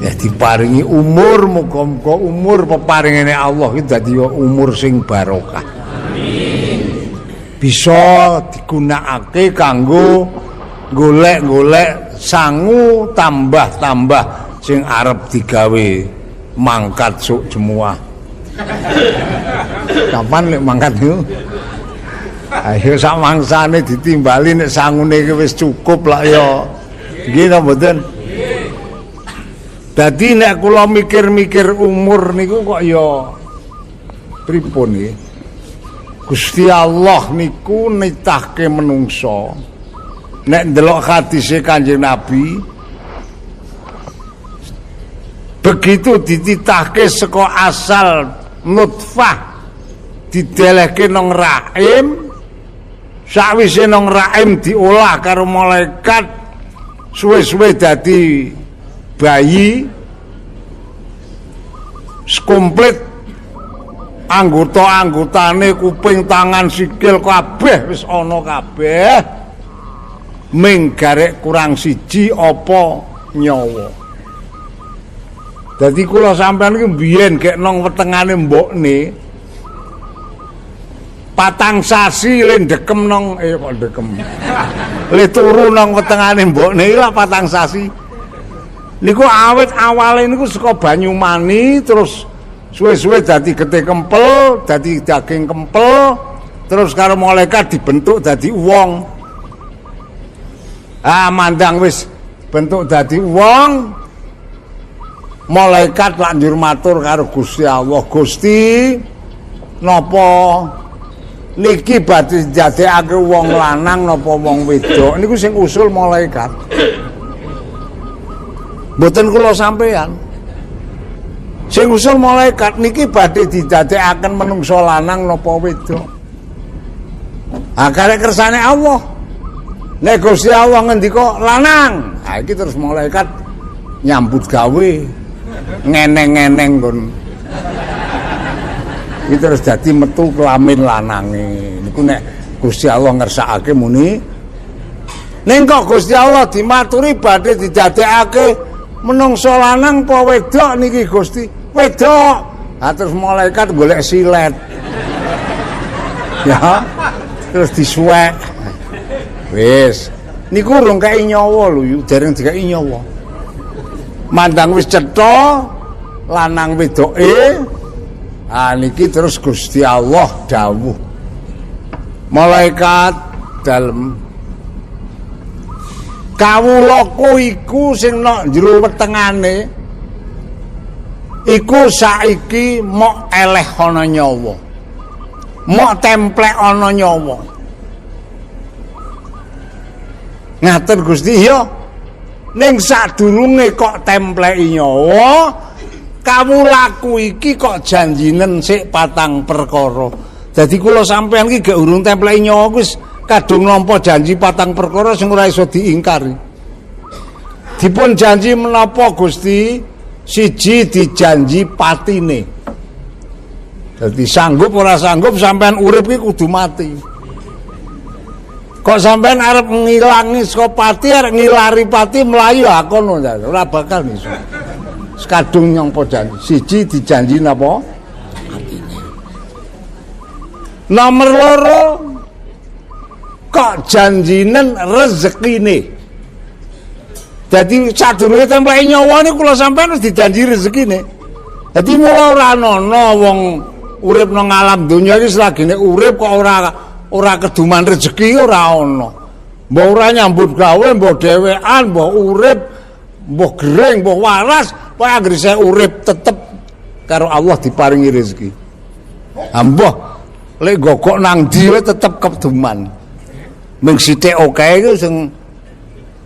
Ya diparingi umur, muga-muga umur peparingane Allah iki dadi umur sing barokah. Amin. Bisa digunakake kanggo golek-golek sangu tambah-tambah sing arep digawe mangkat sok jemuah. Kapan lek mangkat niku? Ayo sak mangsane ditimbali nek sangune iki wis cukup lah ya. Nggih napa mboten? Dadi nek kula mikir-mikir umur niku kok ya pripun nggih. Gusti Allah niku nitahke menungso. Nek ndelok hadise Kanjeng Nabi, begitu dititahke saka asal nutfah didelehke nang rahim, sakwise nang rahim diolah karo malaikat suwe-suwe dadi bayi komplit anggota-anggotane kuping tangan sikil kabeh wis ana kabeh ming garek kurang siji apa nyawa. Dadi kula sampean iki mbiyen gek nang wetengane mbokne 4 sasi le ndekem nang kok ndekem le turu nang wetengane mbokne iki lah 4 sasi. Niku awet awale niku saka banyu mani terus suwe-suwe dadi getih kempel, dadi daging kempel, terus karo malaikat dibentuk dadi wong. Mandang wis bentuk dadi wong, malaikat lak njur matur karo Gusti Allah, Gusti napa niki badhe dadekake wong lanang napa wong wedok? Niku sing usul malaikat. Mboten kula sampean. Sing usul malaikat niki badhe didadekaken menungso lanang napa wedok. Karek kersane Allah. Nek Gusti Allah ngendika lanang, iki terus malaikat nyambut gawe ngeneng-ngeneng kon. Iki terus dadi metu kelamin lanange. Niku nek Gusti Allah ngersakake muni. Ning kok Gusti Allah dimaturi badhe didadekake menungso lanang apa wedok niki Gusti? Wedok. Terus malaikat golek silet. Ya. Terus disuwek. Wis. Niku urung kei nyawa lho, dereng dikei nyawa. Mandang wis cetha lanang wedoke. Niki terus Gusti Allah dawuh. Malaikat dalem kawulaku iku sing nok njero wetengane iku saiki mok eleh ana nyawa. Mok templek ana nyawa. Ngaten Gusti ya. Ning sadurunge kok templeki nyawa, kawulaku iki kok janjinen sik 4 perkara. Dadi kula sampeyan iki gak urung templeki nyawa wis kadung nampa janji 4 perkara sing ora iso diingkari. Dipun janji menapa Gusti? Siji dijanji patine. Dadi sanggup ora sanggup sampean urip iki kudu mati. Kok sampean arep ngilangi saka pati, arep ngilari pati mlayu kono ora bakal iso. Sekadung nyangpa janji. Siji dijanji napa? Patine. Nomor 2 kok janjinen rezekine. Dadi sadurunge templeki nyawa niku kula sampean wis dijanji rezekine. Dadi mula ora ana wong urip nang alam donya iki selagine urip kok ora keduman rezeki ora ana. Mbok ora nyambut gawe, mbok dhewean, mbok urip, mbok gering, mbok waras, pokoke anggere saya urip tetep karo Allah diparingi rezeki. Mbah lek gogok nang ndi tetep keduman. Ming sithik akeh iku sing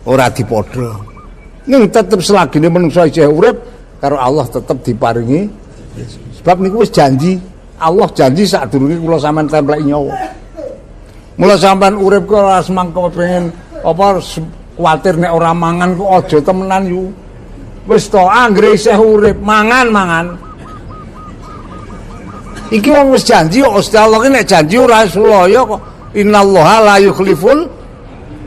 ora dipadha. Ning tetep selagine manungsa isih urip karo Allah tetep diparingi. Sebab niku wis janji. Allah janji sadurunge kula sampean templeki nyawa. Mula sampean urip kok ora semangka pengen apa kuwatir nek ora mangan kok aja temenan yu. Wis to anggere isih urip mangan. Iki wong wis janji kok Gusti Allah ki nek janji ora sulaya kok. Innallaha la yukhliful.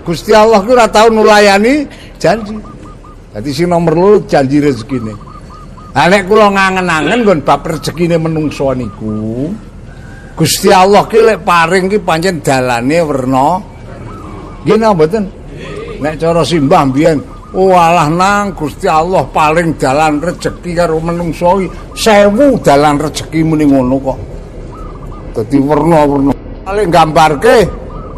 Gusti Allah ki ora tau nulayani janji. Dadi sing nomor loro janji rezekine. Ha nek kula ngangen-angen nggon bab rezekine menungso niku, Gusti Allah ki lek paring ki pancen dalane werna nggih napa mboten? Nek cara simbah mbiyen, walah nang Gusti Allah paling dalan rezeki karo menungso 1000 dalan rezeki muni ngono kok. Dadi werna-werna. Paling gambarke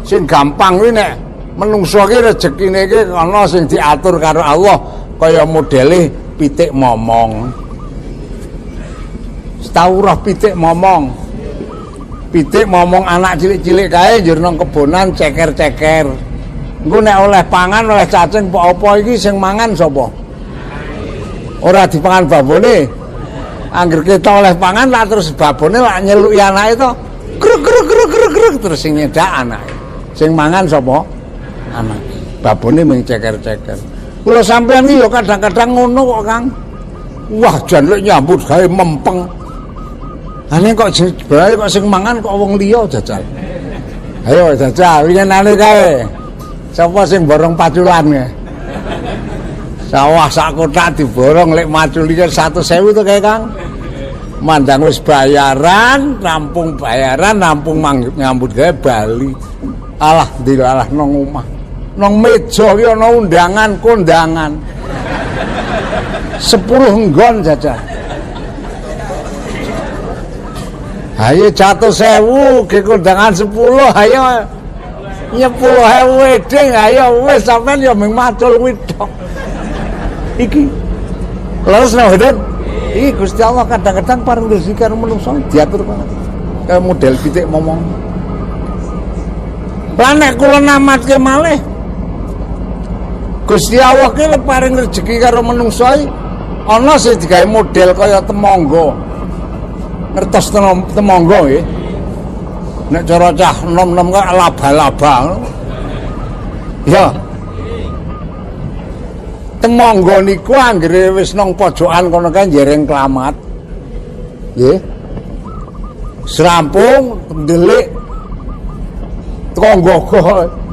sing gampang kuwi nek menungso ki rezekine ki ana sing diatur karo Allah kaya modele pitik momong. Tau roh pitik momong. Pitik momong anak cilik-cilik kae njur nang kebonan ceker-ceker. Engko nek oleh pangan oleh cacing apa iki sing mangan sapa? Ora dipangan babone. Angger kita oleh pangan lah terus babone lak nyeluki anake to. Gruk terus sing nyedak anake. Sing mangan sapa? Anak. Babone mung ceker-ceker. Kula sampeyan iki ya kadang-kadang ngono kok, Kang. Wah, jan lek nyambut gawe mempeng. Ane kok jebule kok sing mangan kok wong liya jajal. Ayo jajal winginane kae. Sapa sing borong paculan ya? Sawah sak kotak diborong lek maculi 100.000 to kae Kang. Mandang wis bayaran, rampung bayaran, rampung nyambut gawe bali. Alah ndilalah nang omah. Nang meja ki ana undangan kondangan. 10 nggon jajal. Ayo 100.000 ke kondangan 10 ayo 10.000 weding ayo wis sampean ya mung macul kuwi tok. Iki leres nang mboten? Iki Gusti Allah kadang-kadang paring rezeki karo menungso diatur banget. Kaya model pitik momong. Lah nek kula namatke malih Gusti Allah ki paring rezeki karo menungso ana sing digawe model kaya temangga. Ngertos temangga nggih. Nek cara cah nom-nom kok laba-laba. Ya. Temangga niku anggere wis nang pojokan kono kae jereng klamat. Nggih. Serampung ndelik teko nggogo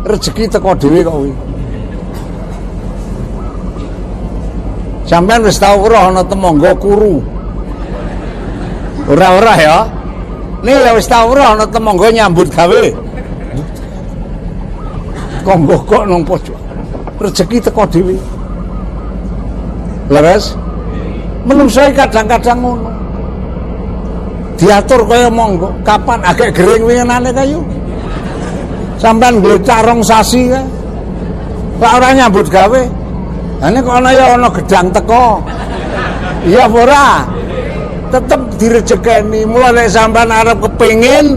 rezeki teko dhewe kok kuwi. Sampeyan wis tau ora ana temangga kuru. Ora-ora ya. Nih ya wis tau ora ana temangga nyambut gawe. Konggo kok nang pojok. Rezeki teko dhewe. Leres? Menungso kadang-kadang ngono. Diatur kaya monggo. Kapan agek gering winginane kayu. Sampeyan glecak rong sasi kae. Lah ora nyambut gawe. Lah nek ana ya ana gedang teko. Iya apa ora? Tetep direjekeni. Mula nek sampean arep kepengin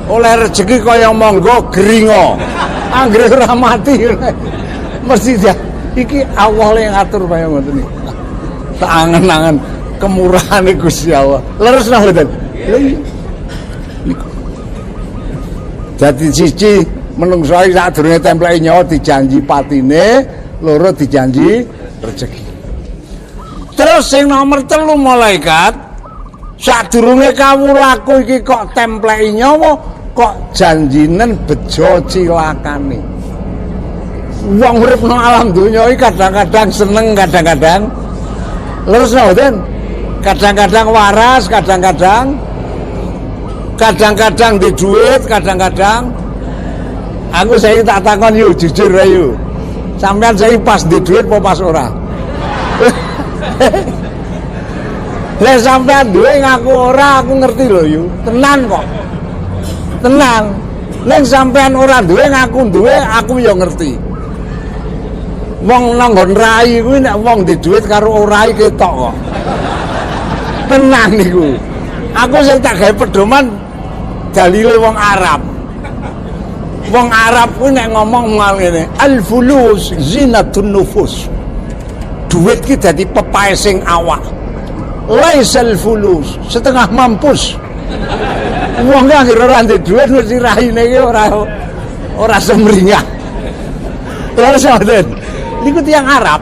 oleh rezeki kaya monggo gringo. Anggere ora mati mesti dia iki Allah yang ngatur kaya ngoten iki. Tak angen-angen kemurahane Gusti Allah. Leres nang mboten? Lha iya. Dadi siji menungso iki sadurunge templeke nyawa dijanji patine, loro dijanji rezeki. Terus sing nomor 3 malaikat sadurunge kawulaku iki kok templeki nyawa kok janjinen bejo cilakane. Wong urip nang alam donya iki kadang-kadang seneng, kadang-kadang leres mboten? Kadang-kadang waras, kadang-kadang di duit, kadang-kadang aku saya tak takon yuk jujur ayo. Sampeyan saya pas di duit apa pas ora? Lah sampean duwe ngaku ora, aku ngerti lho yu. Tenan kok. Tenan. Nek sampean ora duwe ngaku duwe, aku ya ngerti. Wong nang nggon rai kuwi nek wong di duit karo ora iki ketok kok. Tenan niku. Aku sing tak gawe pedoman dalile wong Arab. Wong Arab kuwi nek ngomong ngene, al-fulus zinatun nufus. Duit ki dadi pepaesing awak. Laisal fulus setengah mampus. Wong anggere ora ndek dhuwit mesti raine iki ora semringah. Terus ngoten. Niku tiyang Arab.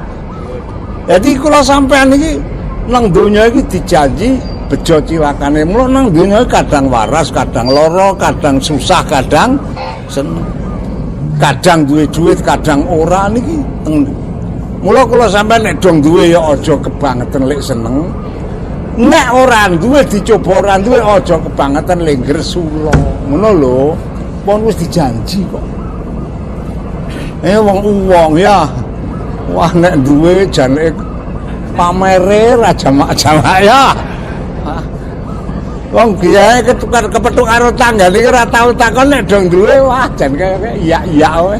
Jadi kula sampean iki nang donya iki dijanji bejo cilakane. Mula nang donya kadang waras, kadang lara, kadang susah, kadang seneng. Kadang duwe duit, kadang ora niki Mula kula sampeyan nek dong duwe ya aja kebangetan lek seneng. Nek ora duwe dicoba ora duwe aja kebangetan lek gresula. Ngono lho. Pon wis dijanji kok. Wong ya. Wah nek duwe jane pamere ra jamak-jamak ya. Wong biae ketukar kepethuk karo tanggane ora tau takon nek dong duwe wah jan kaya iya wae.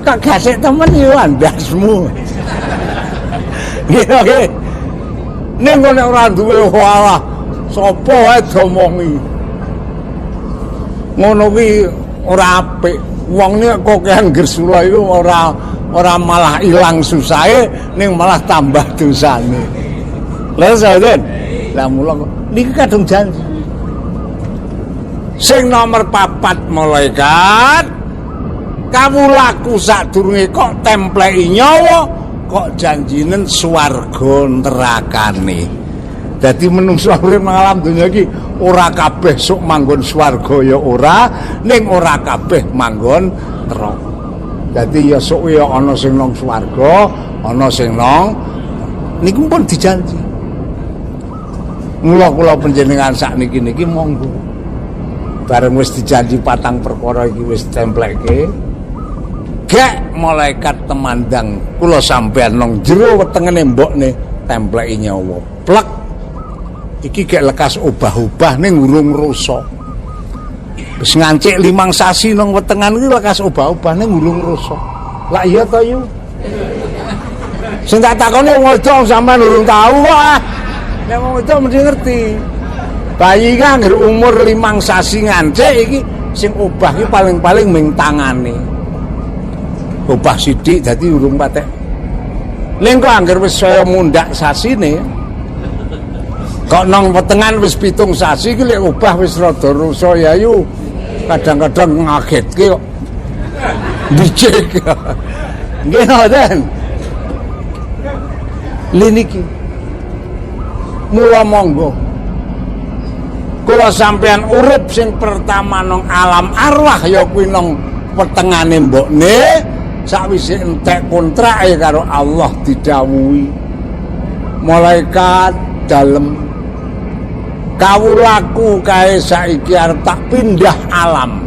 Kok gasik temen yo andasmu. Oke. Ning nek ora duwe walah sapa wae domongi. Ngono kuwi ora apik. Wong nek kok Gresula iku ora malah ilang susahe ning malah tambah dosane. Lha saden. Lah mula niki kadung janji. Sing nomor 4 malaikat kawulaku sadurunge kok templeki nyawa kok janjinen swarga nerakane. Dadi menungso urip nang alam donya iki ora kabeh sok manggon swarga ya ora, ning ora kabeh manggon neraka. Dadi ya sok ya ana sing nang swarga, ana sing nang niku pun dijanji. Mula kula panjenengan sakniki niki monggo. Bareng wis dijanji 4 perkara iki wis templekke. Gek malaikat temandang kula sampean nang jero wetengene mbokne templeki nyawa. Plek. Iki gek lekas obah-obah ning urung rusa. Wis ngancik 5 sasi nang wetengan iki lekas obah-obah ning urung rusa. Lah iya to yu. Sing tak takoni wong wedok sampean urung tahu wae. Nek wong wedok mesti ngerti. Bayi kan anggere umur 5 sasi ngancik iki sing obah iki paling-paling ming tangane. Obah sithik dadi urung patek. Ning kok anggere wis saya mundhak sasine. Kok nang wetengan wis 7 sasi iki lek obah wis rada rusa ya yu. Kadang-kadang ngagetke kok. Dicek. Nggih ngoten. Liniki. Mula monggo. Kula sampean urip sing pertama nang alam arwah ya kuwi nang wetengane mbokne sakwise entek kontrake karo Allah didhawuhi malaikat dalem kawulaku kae saiki arep tak pindah alam.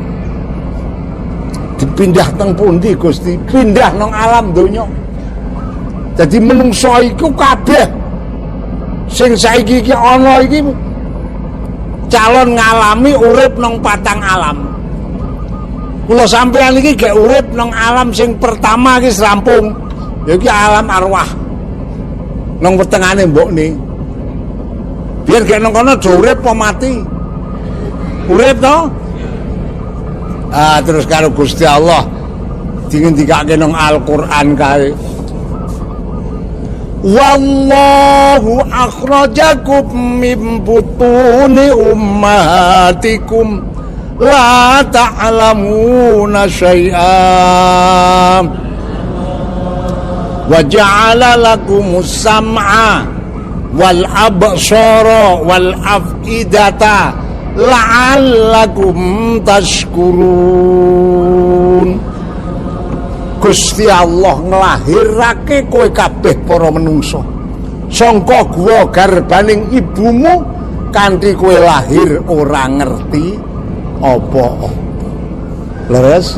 Dipindah teng pundi Gusti? Pindah nang alam donya. Dadi menungso iku kabeh sing saiki iki ana iki calon ngalami urip nang 4 alam. Kula sampeyan iki gek urip nang alam sing pertama iki rampung. Ya iki alam arwah. Nang wetengane mbokne. Biar gek nang kono aja urip apa mati. Urip to? Terus karo Gusti Allah dingendikake nang Al-Qur'an kae. Wallahu akhrajakum min butuni ummahatikum la ta'lamuna syai'an wa ja'ala lakumus sam'a wal absara wal af'idata la'allakum tashkurun. Gusti Allah nglahirake kowe kabeh para menungso sangka guwa garbaning ibumu kanthi kowe lahir ora ngerti apa-apa. Leres?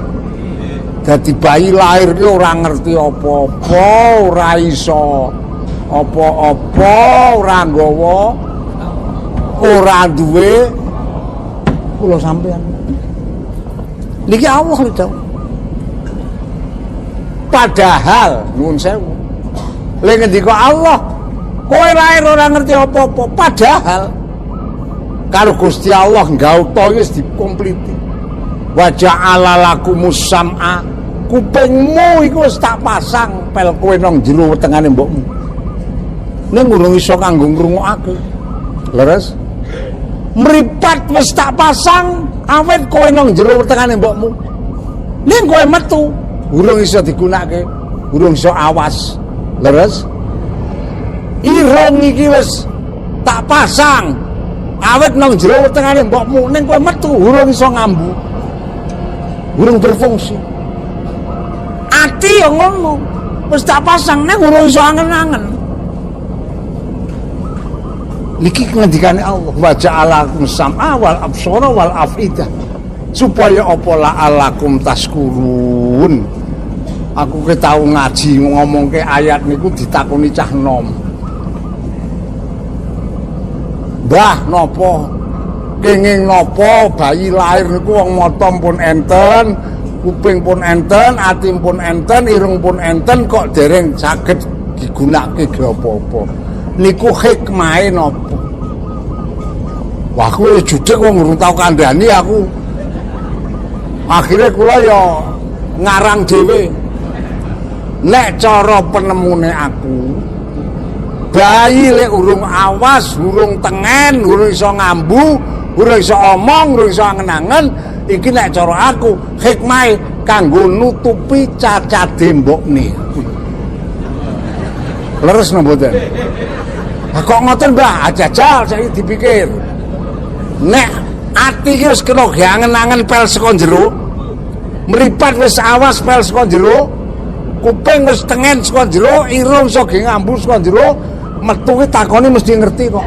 Dadi bayi lahir ki ora ngerti apa-apa, ora iso apa-apa, ora nggawa, ora duwe kula sampean. Niki Allah lho. Padahal nuwun sewu. Lha ngendika Allah, kowe lahir ora ngerti apa-apa, padahal karo Gusti Allah nggauta wis dikompliti. Wa ja'ala lakumus sam'a, kupingmu iku wis tak pasang pel kowe nang jero wetengane mbokmu. Ning urung iso kanggo ngrungokake. Leres? Mripat wis tak pasang awet kowe nang jero wetengane mbokmu. Ning kowe metu urung iso digunakake, urung iso awas. Leres? Irung iki wis tak pasang awet nang jero wetengane mbokmu, ning kowe metu urung iso ngambu. Urung berfungsi. Ati yo ngono. Wis tak pasang nek ora iso angen-angen. Niki ngendikane Allah, wa ja'alakum sam'a wal absara wal afidah. Supaya apa la'alakum taskurun. Aku ke tau ngaji ngomongke ayat niku ditakoni cah nom. Mbah napa? Kenging napa bayi lahir niku wong mata pun enten, kuping pun enten, ati pun enten, irung pun enten kok dereng saged digunakake ge apa-apa. Niku hikmahe napa? Wah aku jujur wong urung tau kandhani aku. Akhirnya kula ya ngarang dhewe. Nek cara penemune aku, bayi lek urung awas, urung tengen, urung iso ngambu, urung iso omong, urung iso angen-angen, iki nek cara aku hikmahe kanggo nutupi cacate mbokne. Leres napa mboten? Lah kok ngoten, Mbah? Ajajal saiki dipikir. Nek ati iki wis kena angen-angen pel saka jero, mripat wis awas pel saka jero, kuping wis tengen saka jero, irung iso ge ngambu saka jero, metu ki takoni mesti ngerti kok.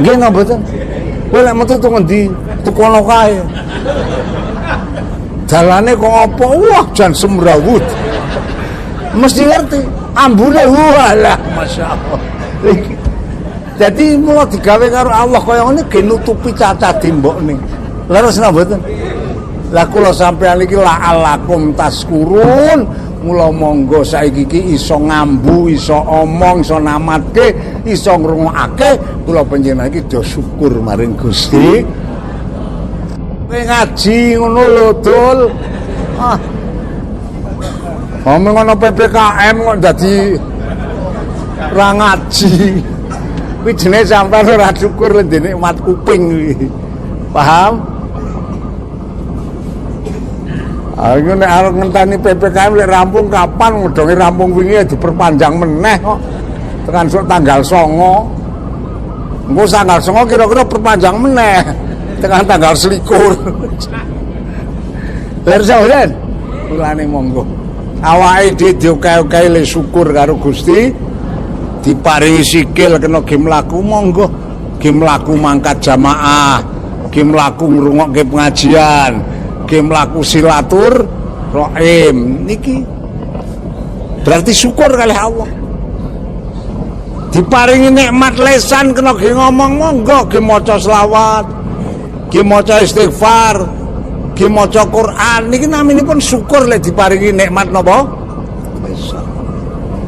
Nggih napa mboten? Kowe lek metu teng endi? Tukono kae. Dalane kok apa? Wah, jan semrawut. Mesti ngerti. Ambune walah, masyaallah. Jadi mula digawe karo Allah kaya ngene ge nutupi cacat mbokne. Leres napa mboten? Lah kula sampeyan iki la'alakum taskurun, mula monggo saiki iki iso ngambu, iso omong, iso namatke, iso ngrungokake, kula panjenengan iki do syukur maring Gusti. Kowe ngaji ngono lho, Dul. Omong ngono PPKM kok dadi ra ngaji. Kuwi jenenge sampeyan ora syukur dene umat kuping iki. Paham? Aku nek arep ngenteni PPKM lek rampung kapan ngedonge rampung wingi diperpanjang meneh kok. Tekan sok tanggal 9. Engko tanggal 9 kira-kira perpanjang meneh. Tekan tanggal 21. Ler sawen. Mulane monggo. Awake dhewe dioke-oke le syukur karo Gusti. Diparingi sikil kena ge mlaku monggo. Ge mlaku mangkat jamaah, ge mlaku ngrungokke pengajian. Game laku silatur rohim niki berarti syukur kali Allah diparingi nikmat lesan kena ge ngomong monggo ge maca selawat ge maca istighfar ge maca Quran niki naminipun syukur lek diparingi nikmat napa lesan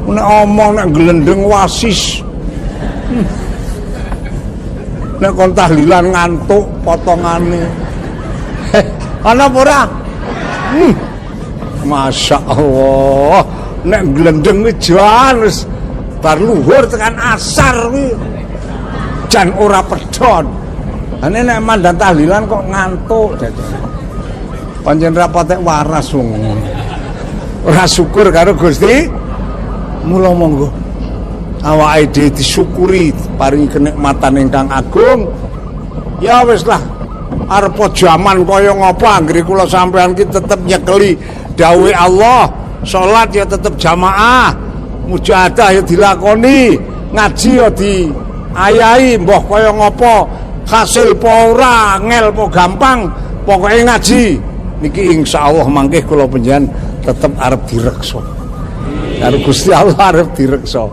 nek omong nek glendeng wasis nek kon tahlilan ngantuk potongane ana apa ora? Masya Allah. Nek glendeng kuwi jan wis bar luhur tekan asar kuwi. Jan ora pedhot. Ane nek mandang tahlilan kok ngantuk jajan. Pancen ra patek waras wong. Ora syukur karo Gusti. Mula monggo awake dhewe disyukuri paringi kenikmatan ingkang agung. Ya wis lah. Arep jaman kaya ngapa anggere kula sampean ki tetep nyekeli dawuhe Allah, salat ya tetep jamaah, mujahadah ya dilakoni, ngaji ya diayahi, mbah kaya ngapa, hasil apa ora, ngel apa gampang, pokoke ngaji. Niki insyaallah mangke kula panjenengan tetep arep direksa. Karo Gusti Allah arep direksa.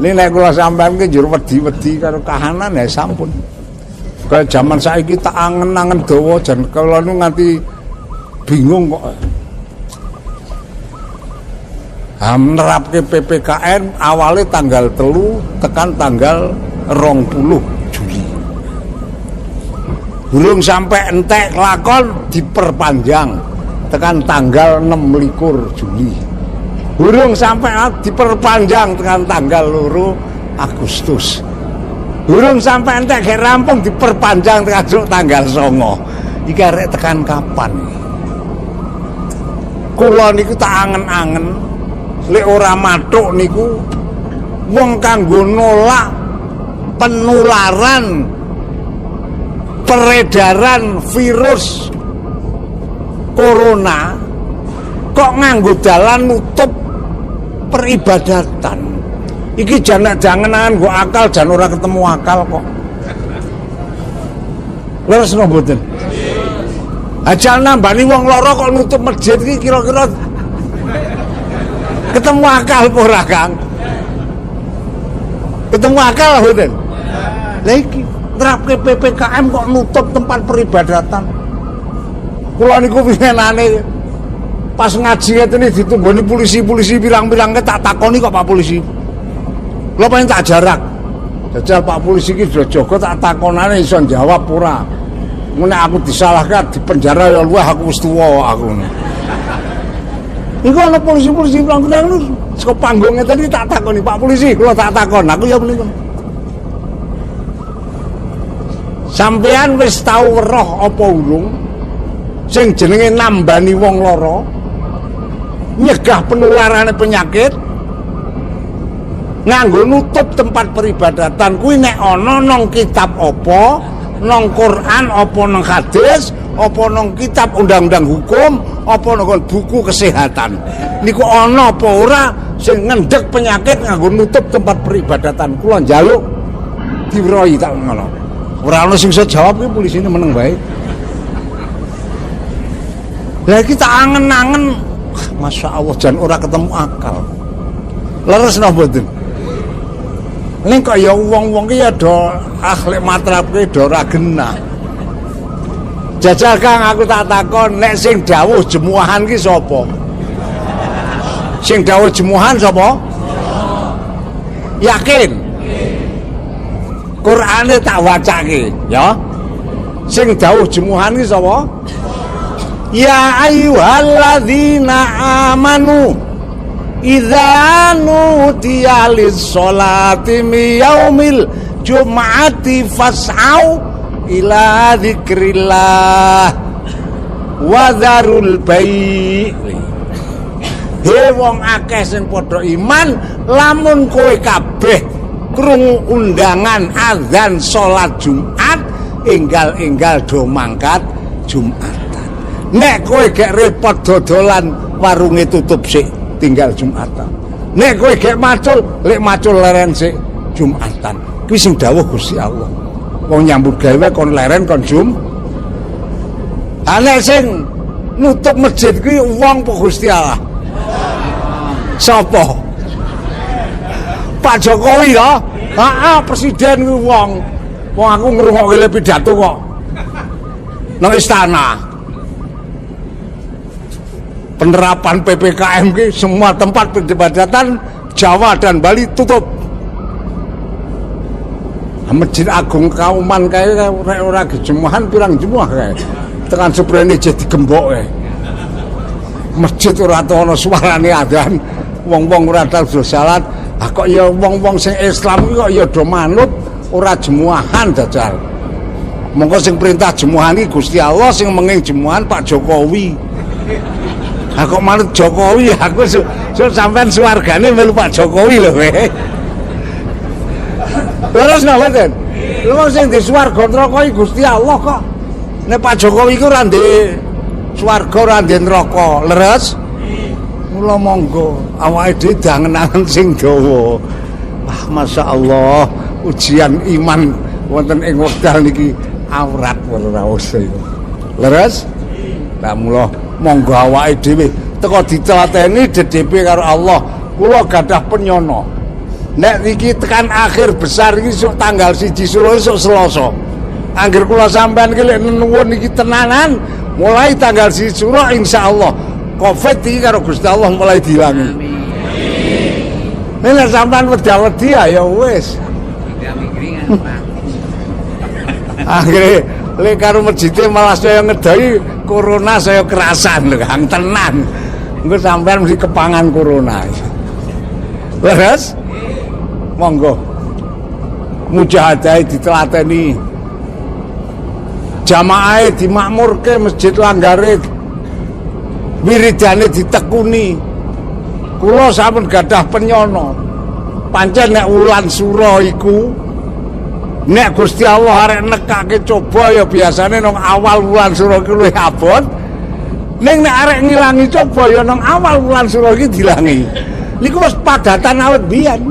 Nek kula sampean ki njur wedi-wedi karo kahanan ya sampun. Kayak zaman saiki tak angen-angen dawa jan kula nu nganti bingung kok. Nerapke PPKM awalnya tanggal 3 tekan tanggal 20 Juli. Belum sampai entek lakon diperpanjang tekan tanggal 26 Juli. Belum sampai diperpanjang tekan tanggal 2 Agustus. Durung sampai entek ge rampung diperpanjang tekan tanggal 9. Iki arek tekan kapan? Kula niku tak angen-angen lek ora mathuk niku wong kanggo nolak penularan peredaran virus corona kok nganggo dalan nutup peribadatan. Iki jangan nggo akal jan ora ketemu akal kok. Leres no mboten? Aja nambani wong lara kok nutup masjid iki kira-kira ketemu akal apa ora, Kang? Ketemu akal mboten? Lah iki nerapke PPKM kok nutup tempat peribadatan. Kula niku winginane pas ngaji ngeten iki ditunggoni polisi-polisi pirang-pirang tak takoni kok Pak polisi. Kula pengen tak jarak. Jajal Pak polisi iki jaga tak takonane iso jawab ora. Mun aku disalahkan di penjara ya luwih aku wis tuwa aku. Iku ana polisi-polisi pirang-pirang lho saka panggung ngeten iki tak takoni Pak polisi, kula tak takon. Aku ya meniku. Sampeyan wis tau weruh apa urung sing jenenge nambani wong lara, nyegah penularannya penyakit, nganggo nutup tempat peribadatan kuwi nek ana nang kitab apa, nang Quran apa nang hadis, apa nang kitab undang-undang hukum, apa nang buku kesehatan. Niku ana apa ora sing ngendhek penyakit nganggo nutup tempat peribadatan. Kula njaluk diwerohi tak ngono. Ora ana sing iso jawab ki polisine meneng bae. Lah kita angen-angen, Masya Allah jan ora ketemu akal. Leres napa mboten? Ning kok ya wong-wong ki ya do akhlak matrapke do ora genah. Jajal Kang aku tak takon nek sing dawuh jemuahan ki sapa? Sing dawuh jemuahan sapa? Yakin? Qur'ane tak wacake ya. Sing dawuh jemuhan ki sapa? Ya ayyuhalladzina amanu idza nudiya lis-sholati min yaumil jum'ati fas'au ila dzikrillah wa dzarul bai'. He wong akeh sing padha iman lamun kowe kabeh krungu undangan azan salat Jumat enggal-enggal do mangkat Jumatan. Nek kowe gek repot dodolan warunge tutup sik tinggal Jumatan. Nek kowe gek macul lek macul leren sik Jumatan. Kuwi sing dawuh Gusti Allah. Wong nyambut gawe kon leren kon Jum. Nek sing nutup masjid kuwi wong apa Gusti Allah? Sapa? Pak Jokowi ya? Presiden ku wong. Wong aku ngrungokke pidato kok. Nang istana. Penerapan PPKM ki semua tempat peribadatan Jawa dan Bali tutup. Masjid Agung Kauman kae ora gejemuhan pirang jemuah kae. Tekan seprene jadi digembok kae. Masjid ora ana suarane adzan. Wong-wong ora tau salat. Kok ya wong-wong sing Islam kok ya do manut ora jemuahan jajal. Monggo sing perintah jemuahan iki Gusti Allah, sing menging jemuahan Pak Jokowi. Kok manut Jokowi aku sampean swargane melu Pak Jokowi lho kowe. Terus napa ten? Lha sing di swarga neraka iki Gusti Allah kok. Nek Pak Jokowi iku ora ndek swarga ora ndek neraka. Leres? Mula monggo awake dhewe dangen-angen sing dawa. Masya Allah ujian iman wonten ing wekdal niki awrat ora usah. Leres? Lah mula monggo awake dhewe teka ditelateni dedhepe karo Allah. Kula gadah penyono. Nek iki tekan akhir besar iki sok tanggal 1 Suro sok Selasa. Angger kula sampean iki lek nuwun iki tenanan mulai tanggal 1 Suro insyaallah Covid iki karo Gusti Allah mulai diilangi. Amin. Nek sampean wedi-wedi ya wis. Akhire lek karo masjide malah saya ngedai corona saya kerasan lho Kang tenan. Engko sampean mesti kepangan corona. Leres? Monggo. Mujahadah ditelateni. Jamaah dimakmurke masjid langgare. Wiridane ditekuni. Kula sampun gadah penyono. Pancen nek wulan sura iku nek Gusti Allah arek nekake coba ya biasane nang awal wulan sura iku luwih abot. Ning nek arek ngilangi coba ya nang awal wulan Suro iki dilangi. Niku wis padatan awet biyen.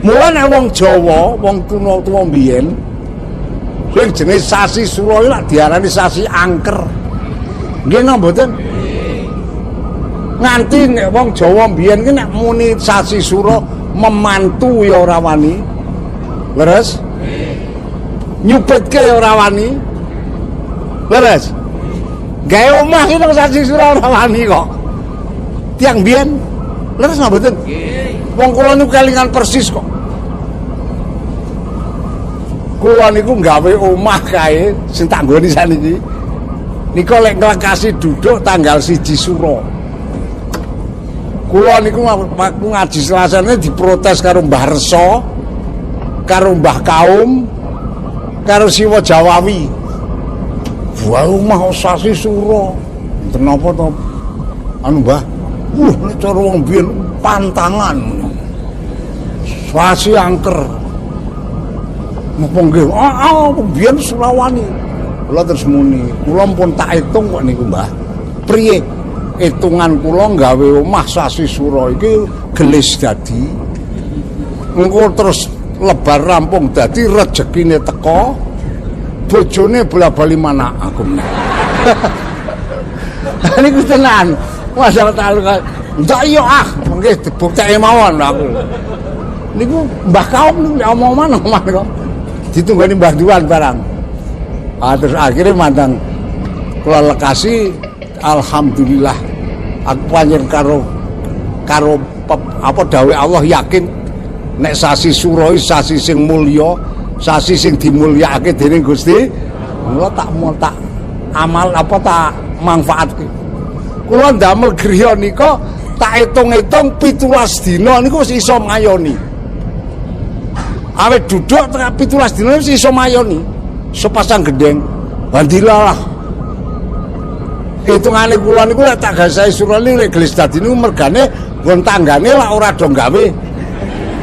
Mula nek wong Jawa, wong tuwa-tuwa biyen sing jenenge sasi Suro iki lak diarani sasi angker. Nggih napa mboten? Nganti nek wong Jawa biyen ki nek muni sasi Suro memantu ya ora wani. Leres? Nyupetke ya ora wani. Leres? Gawe omah ki nang sasi Suro ora wani kok. Tiang biyen leres napa mboten? Wong kula niku kelingan persis kok. Kula niku gawe omah kae sing tak nggoni saniki. Niku lek nglekasi duduk tanggal 1 Suro. Kula niku waktu ngaji Selasane diprotes karo Mbah Reso, karo Mbah Kaum, karo Siwa Jawawi. Wah, omah sasi Suro. Kenapa to? Anu Mbah, nek cara wong biyen pantangan. Sasi angker. Napa nggih? Biyen Surawani. Kula terus muni, kula pun tak hitung kok niku, Mbah. Priye? Hitungan kula gawe omah sasi Suro iki gelis dadi. Engko terus lebar rampung dadi rezekine teko. Bojone bola-bali mana aku. Niku tenan. Masalah taluk. Ndak iya nggih dibukteke mawon aku. Niku Mbah Kaum niku omong-omong kok. Ditunggani Mbah Duan barang. Terus akhirnya mandang kula lekasi, alhamdulillah aku panjen karo apa dawuh Allah yakin nek sasi Suro sasi sing mulya, sasi sing dimulyakake dening Gusti. Mula tak amal apa tak manfaatke. Kula ndamel griya nika tak hitung-hitung 17 dina niku wis iso mayoni. Awet duduk 17 dina wis iso mayoni. Sepasang gendeng bandilah. Hitungane kula niku lek tak gasahi Suro lek gelis dadi niku mergane nggon tanggane lak ora do gawe.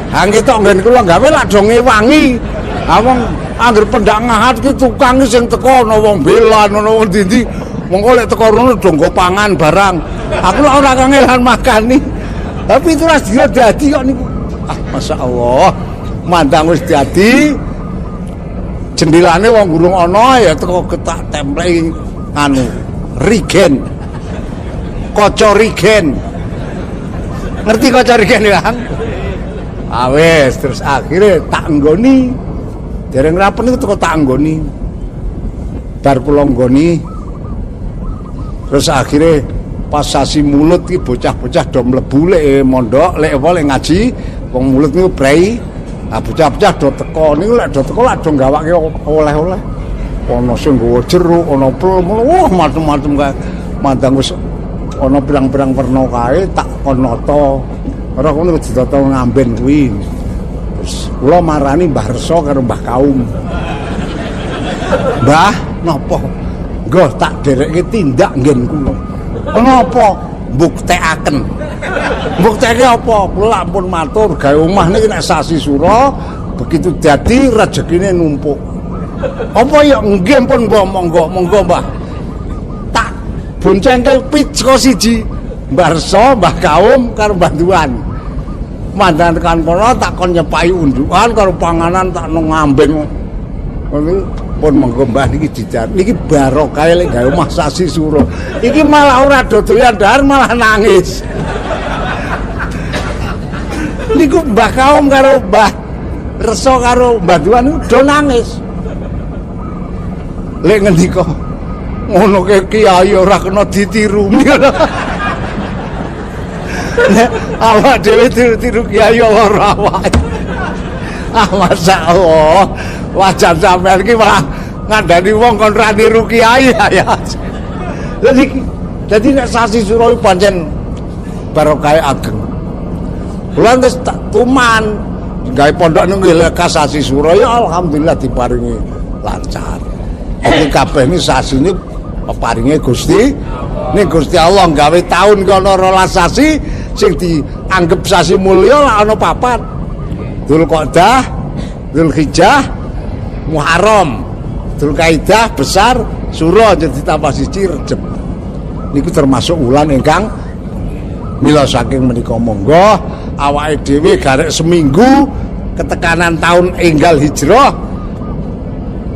Ha ketok nggen kula gawe lak do ngewangi. Ha wong anggere pendak ngahat ki tukang sing teko ana wong belan ana wong ndi-ndi. Monggo lek teko rono do nggo pangan barang. Aku lak ora kangelan makani. Tapi itu ras dia dadi kok niku. Masyaallah. Mandang wis dadi. Jendilane wong gurung ana ya teko ketak template anu rigen. Kaca rigen. Ngerti kaca rigen ya? Wis terus akhirnya tak nggoni. Dereng rapen niku teko tak nggoni. Bar kula nggoni. Terus akhirnya pas sasi mulut ki bocah-bocah do mlebu lek mondok, lek apa lek ngaji, wong mulut niku prei. Bocah-bocah do teko niku lek do teko lek do gawake oleh-oleh. Ana sing nggawa jeruk, ana plum, wah macem-macem kae. Mandang wis ana pirang-pirang werna kae tak konata. Ora ngono ditata ngamben kuwi. Terus kula marani Mbah Reso karo Mbah Kaum. Mbah, napa? Nggo tak derekke tindak nggen kula. Napa? Mbuktekaken. Mbukteke apa? Kula ampun matur gawe omah niki nek sasi Suro begitu dadi rezekine numpuk. Apa ya nggih pun monggo Mbah. Tak boncengkel picko siji. Mbah Reso, Mbah Kaum karo Mbah Duan. Mandan tekan kono tak kon nyepai undukan karo panganan tak nang ngambeng. Ngono pun monggo Mbah niki dijar. Niki barokah lek gawe omah sasi Suro. Iki malah ora dodolan dahar malah nangis. Niku Mbah Kaum karo Mbah Reso karo Mbah Duan do nangis. Lek ngendika ngono ke kiai ora kena ditiru. Nek awak dhewe tiru kiai ora wae. Masyaallah. Wajan sampean iki malah ngandani wong kon ra niru kiai ya. Jadi nek sasi Suro pancen barokah ageng. Kula wis tak tuman gawe pondok ning sasi Suro ya alhamdulillah diparingi lancar. Iki kabeh iki sasine peparinge Gusti. Ning Gusti Allah gawe taun kono 12 sasi sing dianggep sasi mulya lak ana 4. Dzulqa'dah, Dzulhijjah, Muharram, Dzulqaidah besar, Suro jadi tambah siji Rejab. niku termasuk wulan ingkang mila saking menika monggo awake dhewe garek seminggu ketekanan tahun enggal hijrah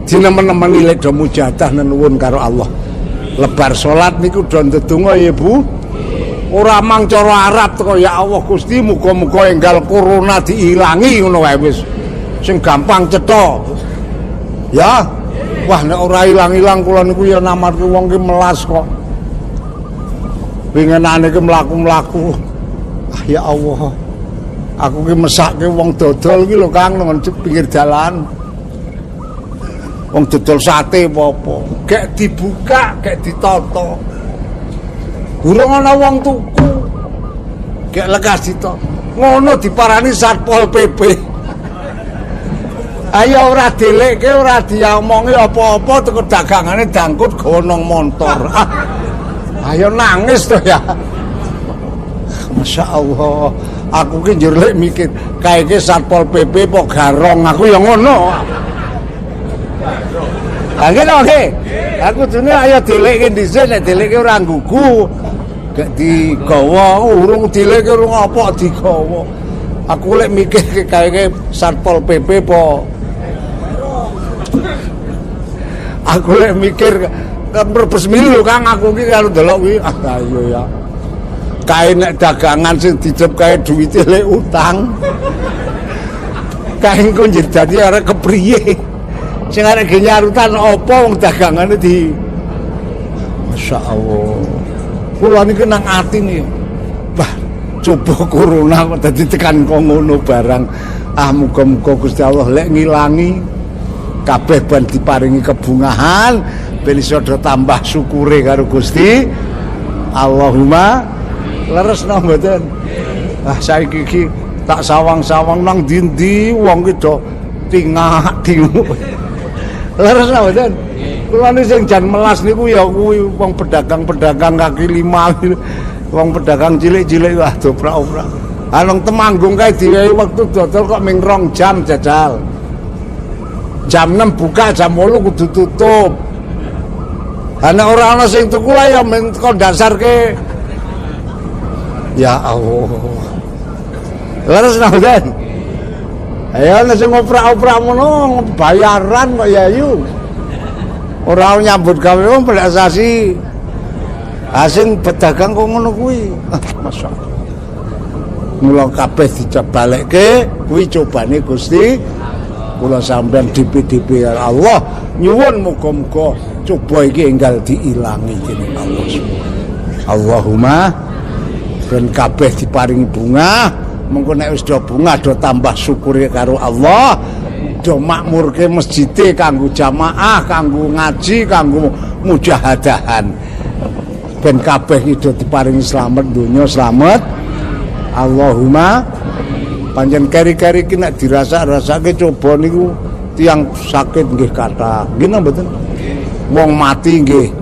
dinemen-nemeni lek do mujahadah nuwun karo Allah. Lebar salat niku do ndedonga ya Bu. Ora mang cara Arab teko ya Allah Gusti muga-muga enggal corona diilangi ngono wae wis. Sing gampang cetha. Ya. Wah nek ora ilang-ilang kula niku ya namarke wong ki melas kok. Pingenane ki mlaku-mlaku. Ah ya Allah. Aku ki mesake wong dodol ki lho Kang nang pinggir dalan. Wong dodol sate apa-apa, gek dibuka, gek ditata. Durung ana wong tuku. Gek lekas dito. Ngono diparani Satpol PP. Ayo ora dilekke, ora diomongi apa-apa teko dagangane dangkut gawa nang montor. Ayo nangis to ya. Masya Allah. Aku ki njur lek mikir, kae ki Satpol PP apa garong aku ya ngono. Angin oke, aku dene ayo dilekke dhisik nek dilekke ora nggugu. Gak digawa urung dilekke urung apa digawa. Aku lek mikir kae Satpol PP po. Aku lek mikir mrebes milu Kang aku ki karo delok kuwi ayo ya. Kae nek dagangan sing didep kae duwite lek utang. Kae engko dadi arek kepriye? Sing arek nyarutan apa wong dagangane di Masya Allah. Kula niki nang ati niki. Wah, coba corona kok dadi tekan kok ngono barang. Ah muga-muga Gusti Allah lek ngilangi kabeh ben diparingi kebungahan, ben iso tambah syukure karo Gusti. Allahumma leres nang mboten. Ah saiki iki tak sawang-sawang nang ndi-ndi wong ki do tingak-tinguk. Leres nang mboten. Kula niki sing jan melas niku ya kuwi wong pedagang-pedagang kaki lima, wong pedagang cilik-cilik wah dobrak-obrak. Anong Temanggung kae diwehi wektu dodol kok ming 2 jam jajal. Jam 6 buka, jam 8 kudu tutup. Ana ora ana sing tuku lah ya ming kok dasarke. Ya Allah. Leres nang mboten. Ayo nek sing oprak-oprak ngono bayaran kok ya yu. Ora nyambut gawe wong prestasi. Asing pedagang kok ngono kuwi. Masyaallah. Mula kabeh dicobalekke kuwi cobane Gusti. Kula sampean DP-DP Allah nyuwun muga-muga coba iki enggal diilangi dening Allah. Allahumma ben kabeh diparingi bunga, mengko nek wis do bunga do tambah syukure karo Allah. Do makmurke masjide kanggo jamaah, kanggo ngaji, kanggo mujahadahan. Ben kabeh iki do diparingi slamet donya, slamet. Allahumma panjen keri-keri ki nek dirasa-rasake coba niku tiyang sakit nggih kathah. Nggih mboten? Wong mati nggih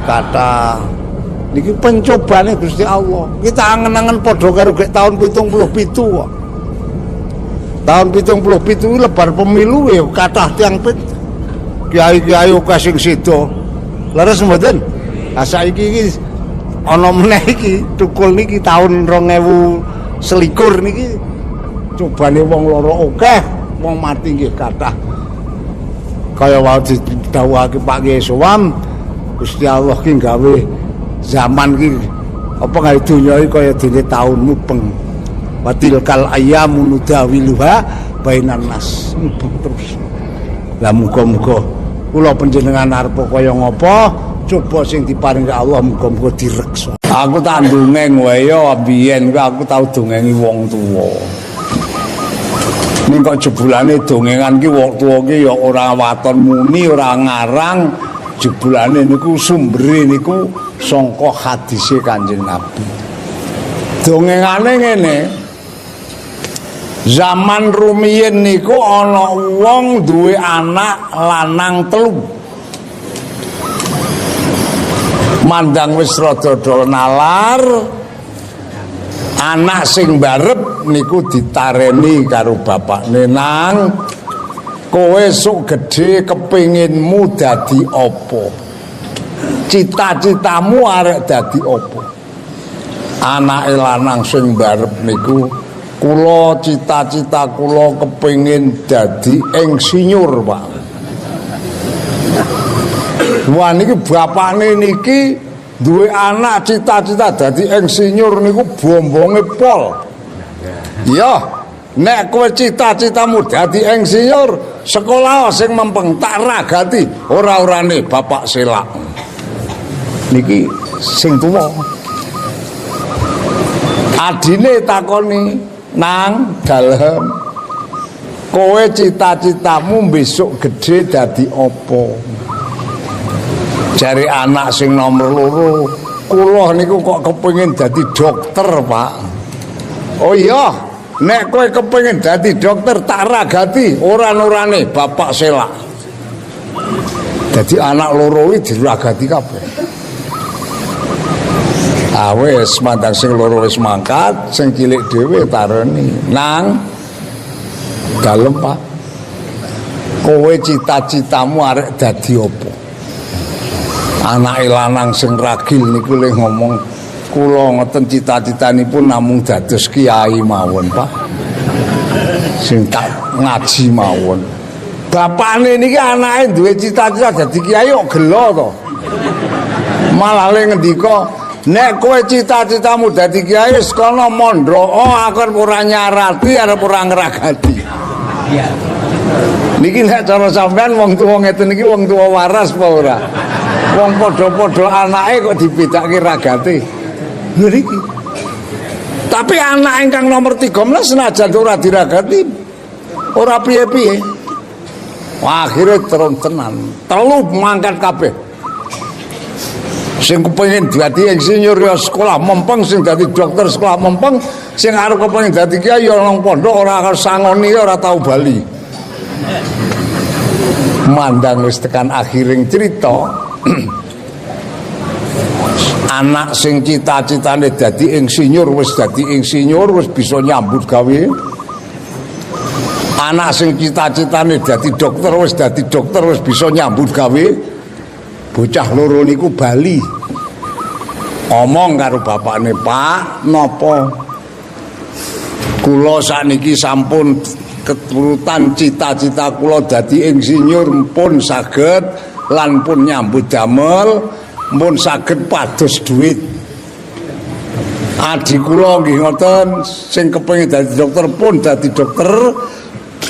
kathah. Niki pencobane Gusti Allah. Kita angen-angen padha karo gek tahun 77 kok. Tahun 77 lebar pemilu ya kathah tiyang pit. Kiai-kiai akeh sing sedo. Leres mboten? Lah saiki iki ana meneh iki tukul niki tahun 2021 niki cobane wong loro akeh, wong mati nggih kathah. Kaya wae didhawuhake Pak Kyai Sowan, Gusti Allah ki gawe zaman ki apa gawe donya iki kaya dene taun mubeng. Watilkal ayyamu nudawiluha bainan nas. Terus. Lah muga-muga kula panjenengan arep kaya ngapa, coba sing diparingi Allah muga-muga direksa. Aku tak ndongeng wae ya biyen aku tau dongengi wong tuwa. Ning kok jebulane dongengan ki wong tuwa ki ya ora waton muni, ora ngarang. Jebulane niku sumbere niku saka hadise Kanjeng Nabi. Dongengane ngene. Zaman rumiyin niku ana wong duwe anak lanang 3. Mandang wis rada nalar, anak sing barep niku ditareni karo bapakne, nang kowe sok gedhe kepinginmu dadi apa? cita-citamu arek dadi apa? Anake lanang sing mbarep niku, kula cita-cita kula kepengin dadi insinyur, Pak. Wah niki bapakne niki duwe anak cita-cita dadi insinyur niku bombonge pol. Iya, nek kowe cita-citamu dadi insinyur, sekolah sing mempeng tak ragati ora-orane bapak selak. Niki sing tuwa. Adine takoni, "Nang, dalem. Kowe cita-citamu besok gede dadi apa?" Jare anak sing nomor loro, "Kula niku kok kepengin dadi dokter, Pak." "Oh iya, nek kowe kepengin dadi dokter tak ragati ora-orane bapak selak." Dadi anak loro iki diragati kabeh. Wis mandang sing loro wis mangkat, sing cilik dhewe tareni, "Nang, dalem Pak. Kowe cita-citamu arek dadi apa?" Anake lanang sing ragil niku le ngomong, "Kula ngoten cita-citanipun namung dados kiai mawon, Pak. Sing tak ngaji mawon." Bapakne niki anake duwe cita-cita dadi kiai kok gelo to. Malah le ngendika, "Nek kowe cita-citamu dadi kiai sekono mondro, aku ora nyarati arep ora ngragati." Iya. Niki nek cara sampean wong tuwa ngeten iki wong tuwa waras apa ora? Wong padha-padha anake kok dibedakake ragate. Lho niki. Tapi anak ingkang nomor 13 senajan ora diragati ora piye-piye. Wah, akhire terus tenan. Telu mangkat kabeh. Sing kepengin dadi insinyur ya sekolah mempeng, sing dadi dokter sekolah mempeng, sing arep kepengin dadi kiai ya nang pondok ora sangoni ora tau bali. Mandang wis tekan akhiring cerita. Anak sing cita-citane dadi insinyur wis dadi insinyur, wis bisa nyambut gawe. Anak sing cita-citane dadi dokter wis dadi dokter, wis bisa nyambut gawe. Bocah loro niku bali. Omong karo bapakne, "Pak, napa kula sakniki sampun keturutan cita-cita kula dadi insinyur pun saged lan pun nyambut damel, pun saged pados duit. Adik kula nggih ngoten sing kepengin dadi dokter pun dadi dokter,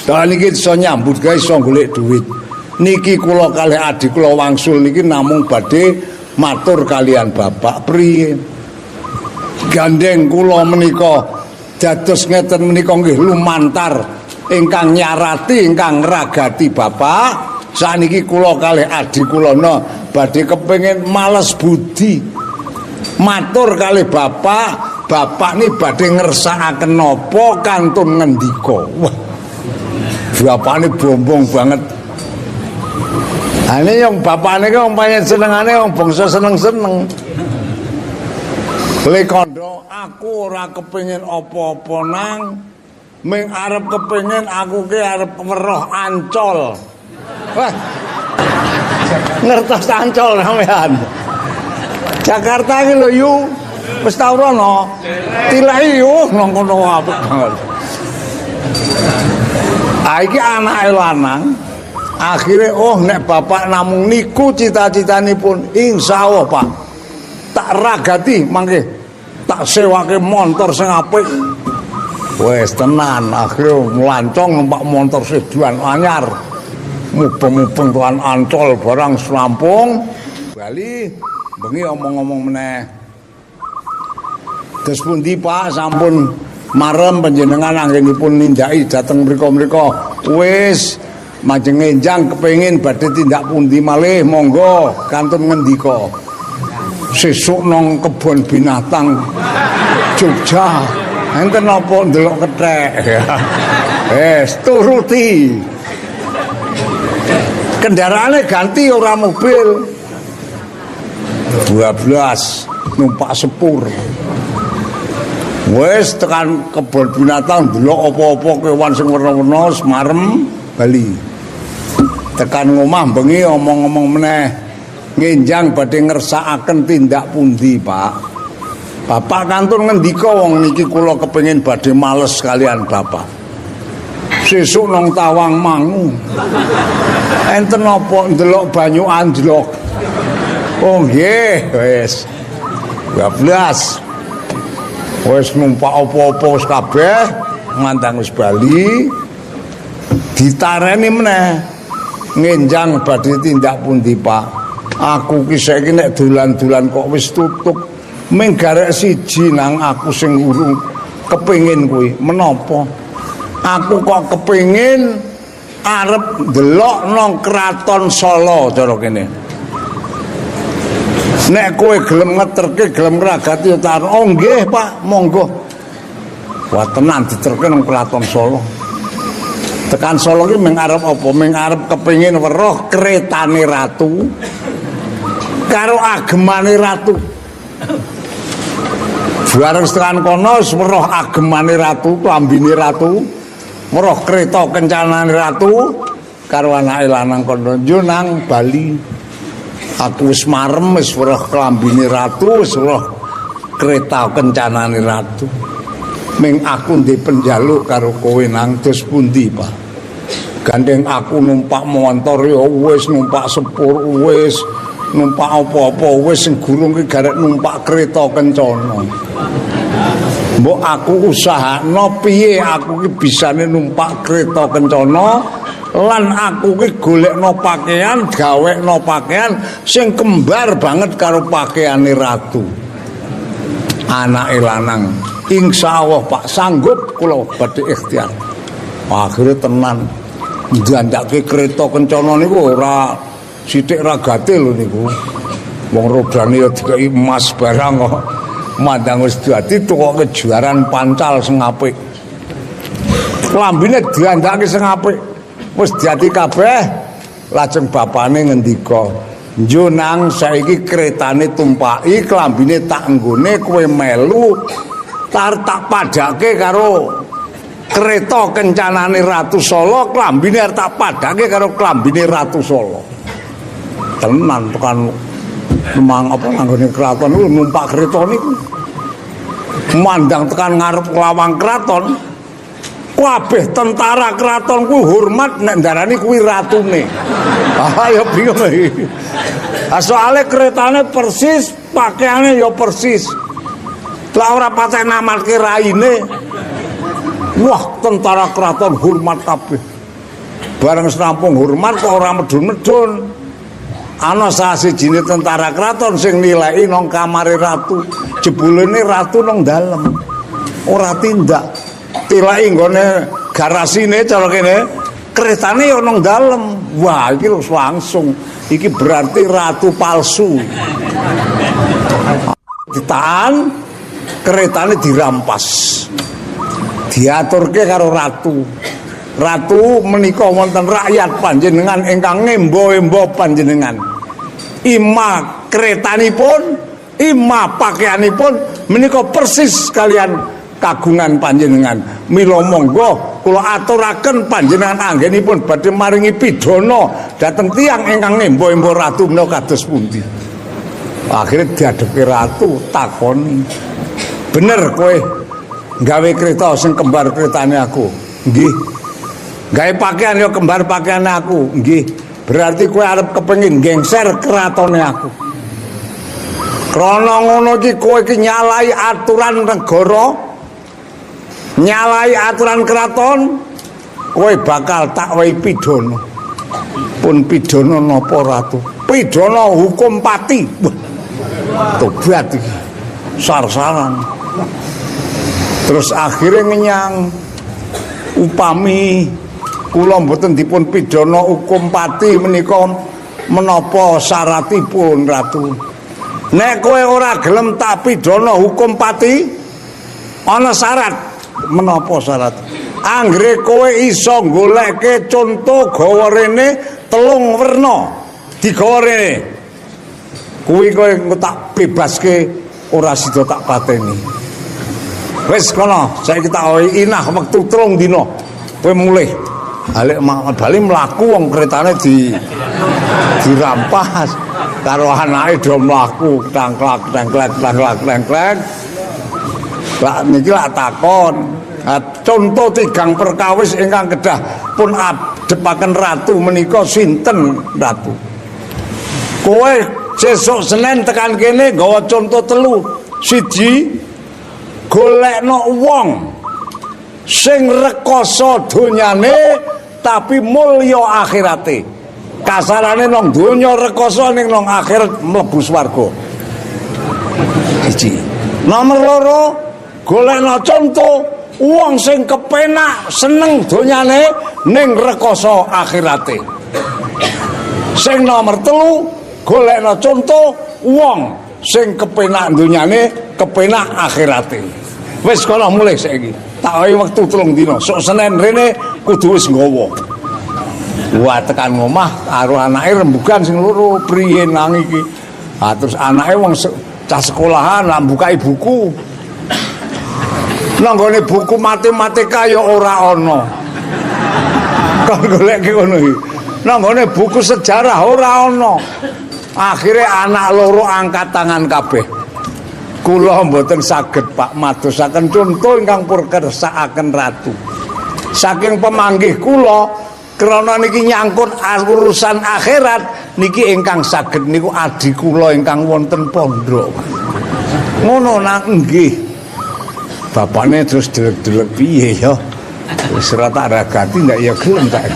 dan niki iso nyambut gawe iso golek duit. Niki kula kalih adik kula wangsul niki namung badhe matur kalian bapak priye. Gandeng kula menika dados ngeten menika nggih lumantar ingkang nyarati ingkang ngragati bapak. Saniki kula kalih adik kula badhe kepengin males budi matur kalih bapak. Bapak ni badhe ngersakaken napa kantun ngendika. Wah, bapakne bombong banget. Ini yang bapaknya kan umpamanya senengane yang bangsa seneng-seneng. Lekondo aku ora kepengin apa-apa nang ming arep kepengin aku ki arep weruh Ancol. Wah. Ngertos Ancol sampean. Jakarta ki lho yu wis tau rono. Tilahi yo nang kono apik banget. Iki anake lanang. Akhirnya nek bapak namung niku cita-citanipun insyaallah Pak tak ragati mangke tak sewake montor sing apik. Wes tenan akhirnya melancong numpak montor seduan anyar mubeng-mubeng tuan Ancol barang selampung bali bengi omong-omong meneh. Terus pundi Pak sampun marem panjenengan anggenipun nindaki dhateng mriko-mriko wis majeng enjang kepengin badhe tindak pundi malih monggo kantun ngendika. Sesuk nang kebon binatang Jogja enten napa ndelok kethek. Turuti. Kendaraane ganti ora mobil. 12 numpak sepur. Wes tekan kebon binatang ndelok apa-apa kewan sing werna-werna semarem bali. Tekan ngomah bengi omong-omong meneh. ngenjang badhe ngersakaken tindak pundi, Pak? Bapak kantun ngendika wong niki kula kepengin badhe males kalian Bapak. Sesuk nang Tawang Mangu. Enten apa ndelok banyu anjlok? Oh nggih, wis. 12. Wis numpak apa-apa wis kabeh, ngandang wis bali. Ditareni meneh. Ngenjang badhe tindak pundi, Pak? Aku ki saiki nek dolan-dolan kok wis tutup. Ming garek siji nang aku sing urung kepengin kuwi. Menapa? Aku kok kepengin arep delok nang Kraton Solo cara kene. Nek kowe gelem ngeterke, gelem ngragati ta, oh nggih, Pak, monggo. Wah tenan diterke nang Kraton Solo. Tekan Solo ki mung arep apa? Mung arep kepengin weruh kretane ratu karo agemane ratu. Bareng tekan kono wis weruh agemane ratu, klambine ratu, weruh kreta kencanane ratu karo anake lanang kono yo nang Bali. Aku wis marem wis weruh klambine ratu, wis weruh kreta kencanane ratu. Ming aku ndek penjaluk karo kowe nang dos pundi, Pak? Gandeng aku numpak montor ya wis, numpak sepur wis, numpak apa-apa wis, sing gurung ki garek numpak kereta kencana. Mbok aku usahakno piye aku ki bisane numpak kereta kencana lan aku ki golekno pakaian, gawekno pakaian sing kembar banget karo pakaiane ratu. Anake lanang. Insyaallah Pak sanggup kula badhe ikhtiar. Akhire tenan ndandake kereta kencana niku ora sithik ragate lho niku. Wong rodane ya dikai emas barang kok. Mandang wis dadi tukoke juaran pancal sing apik. Klambine diandake sing apik. Wis dadi kabeh. Lajeng bapane ngendika, "Njo nang saiki kretane tumpaki, klambine tak nggone kowe melu tak padake karo kereta kencanane Ratu Solo, klambine tak padake karo klambine Ratu Solo." Tenan tekan memang apa nanggone kraton niku numpak kereta niku. Mandang tekan ngarep lawang kraton, kabeh tentara kraton ku hormat nek ndarani kuwi ratune. Ah ya bingung iki. Soale keretane persis, pakaiane ya persis. Lah ora patek namalke raine. Wah, tentara kraton hormat kabeh. Bareng rampung hormat kok ora medun-medun. Ana salah sijine tentara kraton sing nilai nang kamare ratu. Jebulene ratu nang dalem. Ora tindak. Tilai nggone garasine cara kene, keretane ya nang dalem. Wah, iki langsung. Iki berarti ratu palsu. Ditahan, keretane dirampas. Diaturke karo ratu. Ratu menika wonten rakyat panjenengan ingkang ngembo-embo panjenengan. Ima kretanipun, ima pakaianipun menika persis kalian kagungan panjenengan. Mila monggo kula aturaken panjenengan anggenipun badhe maringi pidana dhateng tiyang ingkang ngembo-embo ratu menika kados pundi. Akhire diadepi ratu takoni, "Bener kowe gawe kereta sing kembar keretane aku?" "Nggih." "Gawe pakaian ya kembar pakaiane aku?" "Nggih." "Berarti kowe arep kepengin gengser keratone aku." Krana ngono iki kowe iki nyalai aturan negara, nyalai aturan keraton, kowe bakal tak wehi pidana. Pun pidana napa ratu? Pidana hukum pati. Tobat iki. Sar-saran. Terus akhirnya ngenyang upami kula mboten dipun pidana hukum pati menika menapa syaratipun ratu? Nek kowe ora gelem tak pidana hukum pati ana syarat. Menapa syarat? Anggere kowe iso goleke conto gawa rene 3 werna digawa rene, kuwi kowe tak bebaske ora sida tak pateni. Wis kono saiki tak inah wektu 3 dina kowe mulih bali mlaku wong keretane dirampas. karo anake do mlaku tangklak. Lah niki lak takon. Contoh tigang perkawis ingkang kedah pun adepaken ratu menika sinten ratu? Kowe sesuk Senin tekan kene nggawa contoh telu. Siji, golekno wong sing rekoso donyane tapi mulya akhirate. Kasarane nang donya rekoso ning nang akhirat mlebu swarga. Siji. Nomor loro, golekno contoh wong sing kepenak seneng donyane ning rekoso akhirate. Sing nomor telu, golekno contoh wong sing kepenak donyane kepenak akhirate. Wis kono mulai saiki. Tak wae wektu 3 dina. Sok Senin rene kudu wis nggawa. Wah tekan ngomah karo anake rembugan sing loro priye nang iki. Ah terus anake wong cah sekolahan lah mbukai buku. Nang gone buku matematika ya ora ana. Kok golek ngono iki. Nang gone buku sejarah ora ana. Akhire anak loro angkat tangan kabeh. Kula mboten saged Pak madosaken contoh ingkang pun kersakaken ratu. Saking pemanggih kula krana niki nyangkut urusan akhirat niki ingkang saged niku adi kula ingkang wonten pondok. Ngono nang nggih. Bapakne terus delek-delek piye ya. Wis ora tak ragati ndak ya gelem tak.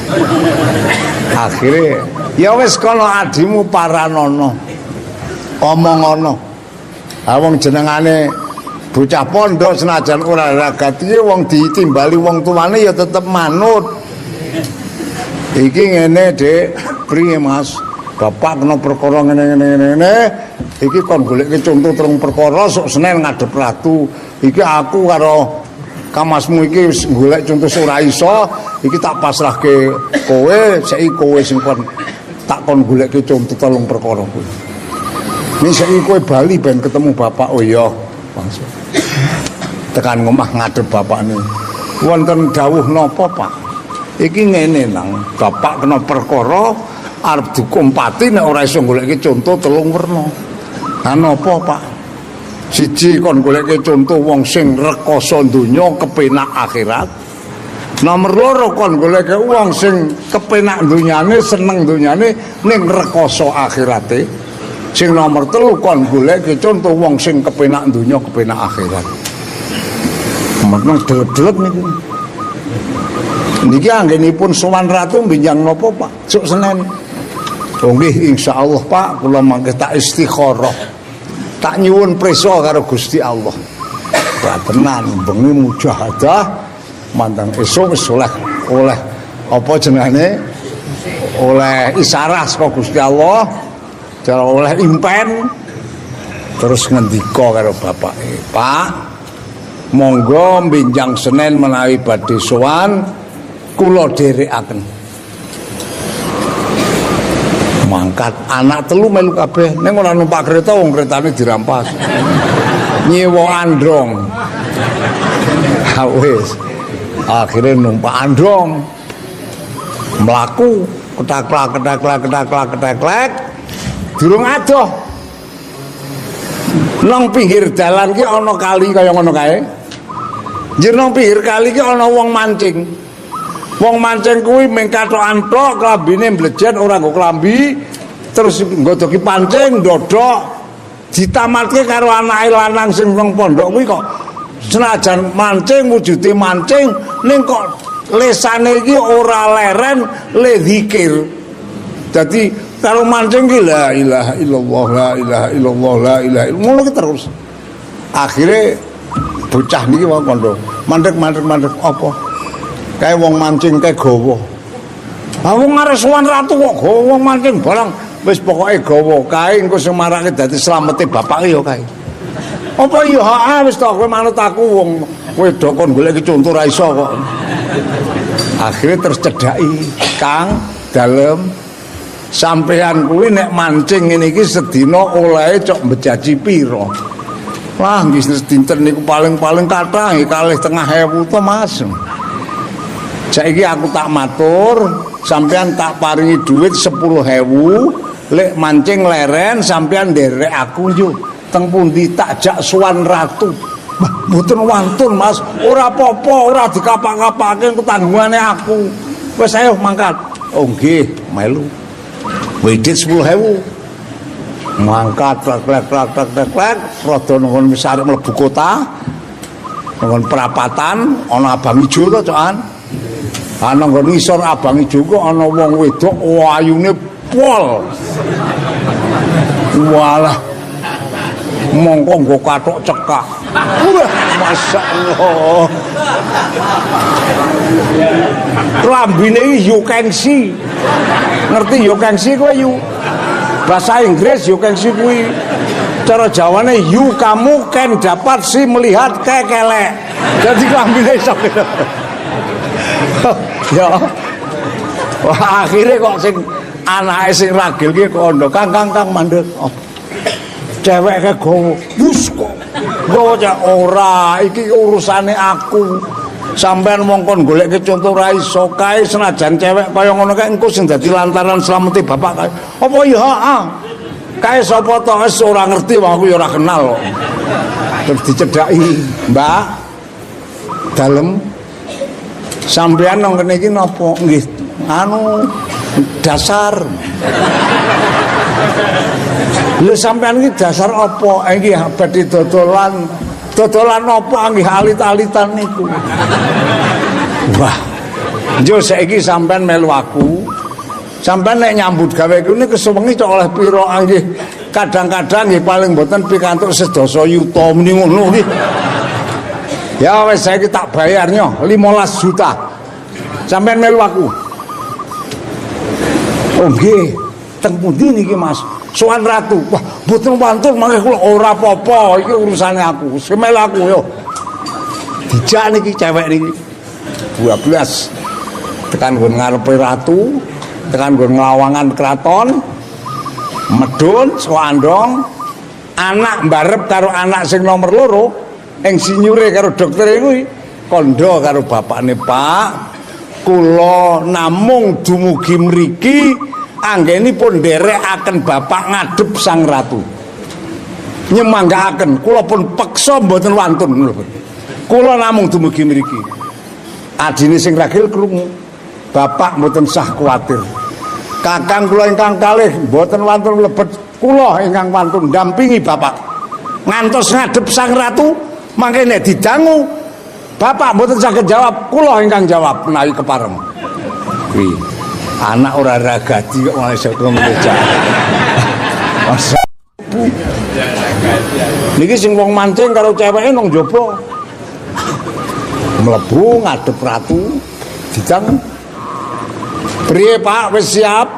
Akhire ya wis kono adimu paranono. Omong ngono. Ha wong jenengane bocah pondok senajan ora ragati wong ditimbali wong tuane ya tetep manut. Iki ngene, Dik. Priye, Mas? Bapak kena perkara ngene. Iki kon goleke contoh terung perkara sok Senin ngadep ratu. Iki aku karo kamasmu iki wis golek contoh ora iso, iki tak pasrahke kowe, saiki kowe sing kon tak kon goleke contoh telung perkara kuwi. Ning saiki kowe bali ben ketemu bapak. Oh iya, langsung. Tekan ngomah ngadep bapakne. Wonten dawuh napa, Pak? Iki ngene nang, bapak kena perkara arep dukung pati nek ora iso goleke contoh telung werna. Lah napa, Pak? Siji kon goleke contoh wong sing rekoso donya kepenak akhirat. Nomor loro kon goleke wong sing kepenak donyane seneng donyane ning rekoso akhirate. Sing nomor telu kon goleke contoh wong sing kepenak donya kepenak akhirat. Menawa delep-delep niku. Niki anggenipun sowan ratu benjang napa Pak? Sok Senin. Oh nggih insyaallah Pak, kula mangke tak istikharah. Tak nyuwun prisa karo Gusti Allah. Tenan bengi mujahadah mandang esuk wis oleh apa jenenge? Oleh isyarah saka Gusti Allah, cara oleh impen terus ngendika karo bapake, "Pak, monggo benjang Senin menawi badhe sowan kula dherekaken." Mangkat anak telu melu kabeh ning ora numpak kereta wong keretane dirampas. Nyewa androng. Ha wis. Akhire numpak androng. Mlaku ketak-ketak. Durung adoh. Nang pinggir dalan ki ana kali kaya ngono kae. Njur nang pinggir kali ki ana wong mancing. Wong mancing kuwi mung katokan tok, klambine mblejet ora nggo klambi, terus nggodoki pancing ndodok ditamatke karo anake lanang sing nang pondok kuwi kok senajan mancing wujude mancing ning kok lesane iki ora leren le zikir. Dadi karo mancing ki la ilaha illallah la ilaha illallah la ilaha illallah ngono ki terus. Akhire bocah niki wong pondok mandek apa? Kayak wong mancing kayak gawa. Lah wong arep sowan ratu kok gawa wong mancing barang wis pokoke gawa kae engko sing marake dadi slamete bapake ya kae. Apa iya ha wis tok kowe manut aku wong kowe do kon golek contoh ra iso kok. Akhire terus cedhaki, Kang, dalem sampean kuwi nek mancing ngene iki sedina olehe cok bejaji pira? Wah, nggih dinten niku paling-paling kathah 2.500 to, Mas. Saiki aku tak matur, sampean tak paringi duit 10.000 lek mancing leren sampean nderek aku yo teng pundi tak jak sowan ratu. Mboten wantun Mas, ora apa-apa, ora dikapak-kapake ketanggungane aku. Wis ayo mangkat. Oh nggih, melu. Widit 10.000. Mangkat klek rada nang wis arep mlebu kota. Nang perapatan ana abang ijo to, Cokan. Ana nggon ngisor abang ijo kok ana wong wedok ayune pol. Walah. Mongko nggo kathok cekak. Masyaallah. Lambine iki you can see. Ngerti you can see kowe you? Bahasa Inggris you can see kuwi. Cara Jawane you kamu can dapat si melihat kekelek. Jadi lambine iso. Ya. Wah, akhirnya kok sing anake sing ragil ki kondo, Kang mandeg. Oh. Cewek ke gowo, wus kok. Gowo ora, iki urusane aku. Sampeyan mongkon goleke contoh ra iso kae senajan cewek kaya ngono kae engko sing dadi lantaran slameti bapak kae. Apa ya heeh. Kae sapa to wis ora ngerti wong aku ya ora kenal kok. Terus dicedhaki, Mbak. Dalem sampeyan nang kene iki napa? Nggih, anu dasar. Lha sampean iki dasar apa? Iki badhe dodolan. Dodolan apa nggih alit-alitan niku. Wah. Yo saiki sampean melu aku. Sampean nek nyambut gawe kene kesuwengi cok oleh pira nggih. Kadang-kadang nggih paling mboten pikantuk sedasa yuta meni ngono nggih. Ya wis saiki tak bayarnya 15 juta. Sampean melu aku. Oh nggih, teng pundi niki Mas? Sowan ratu. Wah, mboten wantun mangke kula ora apa-apa, iki urusane aku. Semel aku yo. Dijak niki cewek niki. 12. Tekan nggon ngarepe ratu, tekan nggon nglawangan kraton. Medun saka andong, anak mbarep karo anak sing nomor 2, insinyure karo doktere kuwi kandha karo bapakne, Pak. Kula namung dumugi mriki anggenipun nderekaken bapak ngadhep sang ratu. Nyemanggaaken, kula pun peksa mboten wantun lho. Kula namung dumugi mriki. Adine sing ragil krungu. Bapak mboten sah kuwatir. Kakang kula ingkang kalih mboten wantun mlebet, kula ingkang wantun ndampingi bapak. Ngantos ngadhep sang ratu, mangke nek didangu bapak mboten saged jawab, kula ingkang jawab menawi kepareng. Kuwi anak ora ragadi kok malah iso meja. Niki sing wong mancing karo ceweke nang njaba. Mlebu ngadep ratu, didang. Priye Pak, wis siap?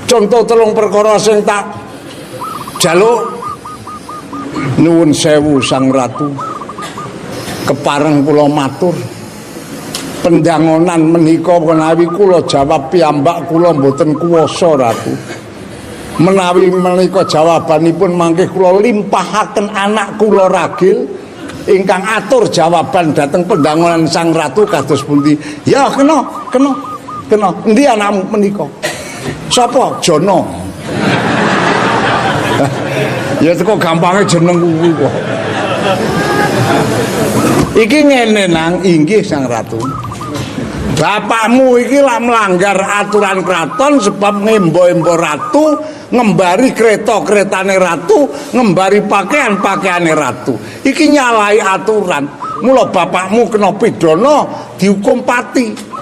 Contoh 3 perkara sing tak jaluk. Nuwun sewu sang ratu. Kepareng kula matur. Pendangonan menika menawi kula jawab piyambak kula mboten kuwasa ratu. Menawi menika jawabanipun mangke kula limpahaken anak kula ragil ingkang atur jawaban dhateng pendangonan sang ratu kados pundi. Ya kena. Endi anakmu menika? Sapa? Jono. Ya teko gampange jeneng kuwi kok. Iki ngene nang, inggih sang ratu. Bapakmu iki lak melanggar aturan kraton sebab ngembo-embo ratu, ngembari kereta-keretane ratu, ngembari pakaian-pakaiane ratu. Iki nyalahi aturan. Mula bapakmu kena pidana, dihukum pati.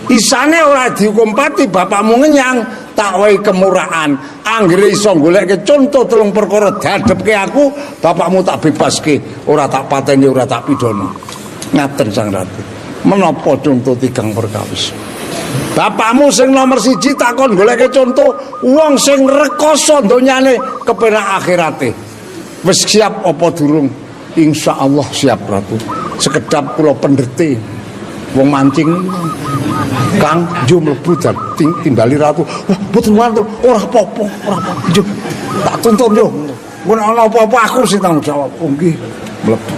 Isane ora dihukum pati, bapakmu ngenyang, tak wae kemurahan. Anggere iso goleke contoh 3 perkara dadepke aku, bapakmu tak bebaske, ora tak pateni, ora tak pidana. Ngaten sang ratu. Menapa contoh 3 perkawis? Bapakmu sing nomor 1 takon goleke contoh wong sing rekoso donyane kepenak akhirate. Wis siap apa durung? Insyaallah siap ratu. Sekedap kula pendhete wong mancing Kang jo mlebu timbali ratu. Wah, mboten wantun, ora apa-apa, ora apa. Jo tak tuntun yo. Mun ana apa-apa aku sing tanggung jawab. Oh nggih, mlebu.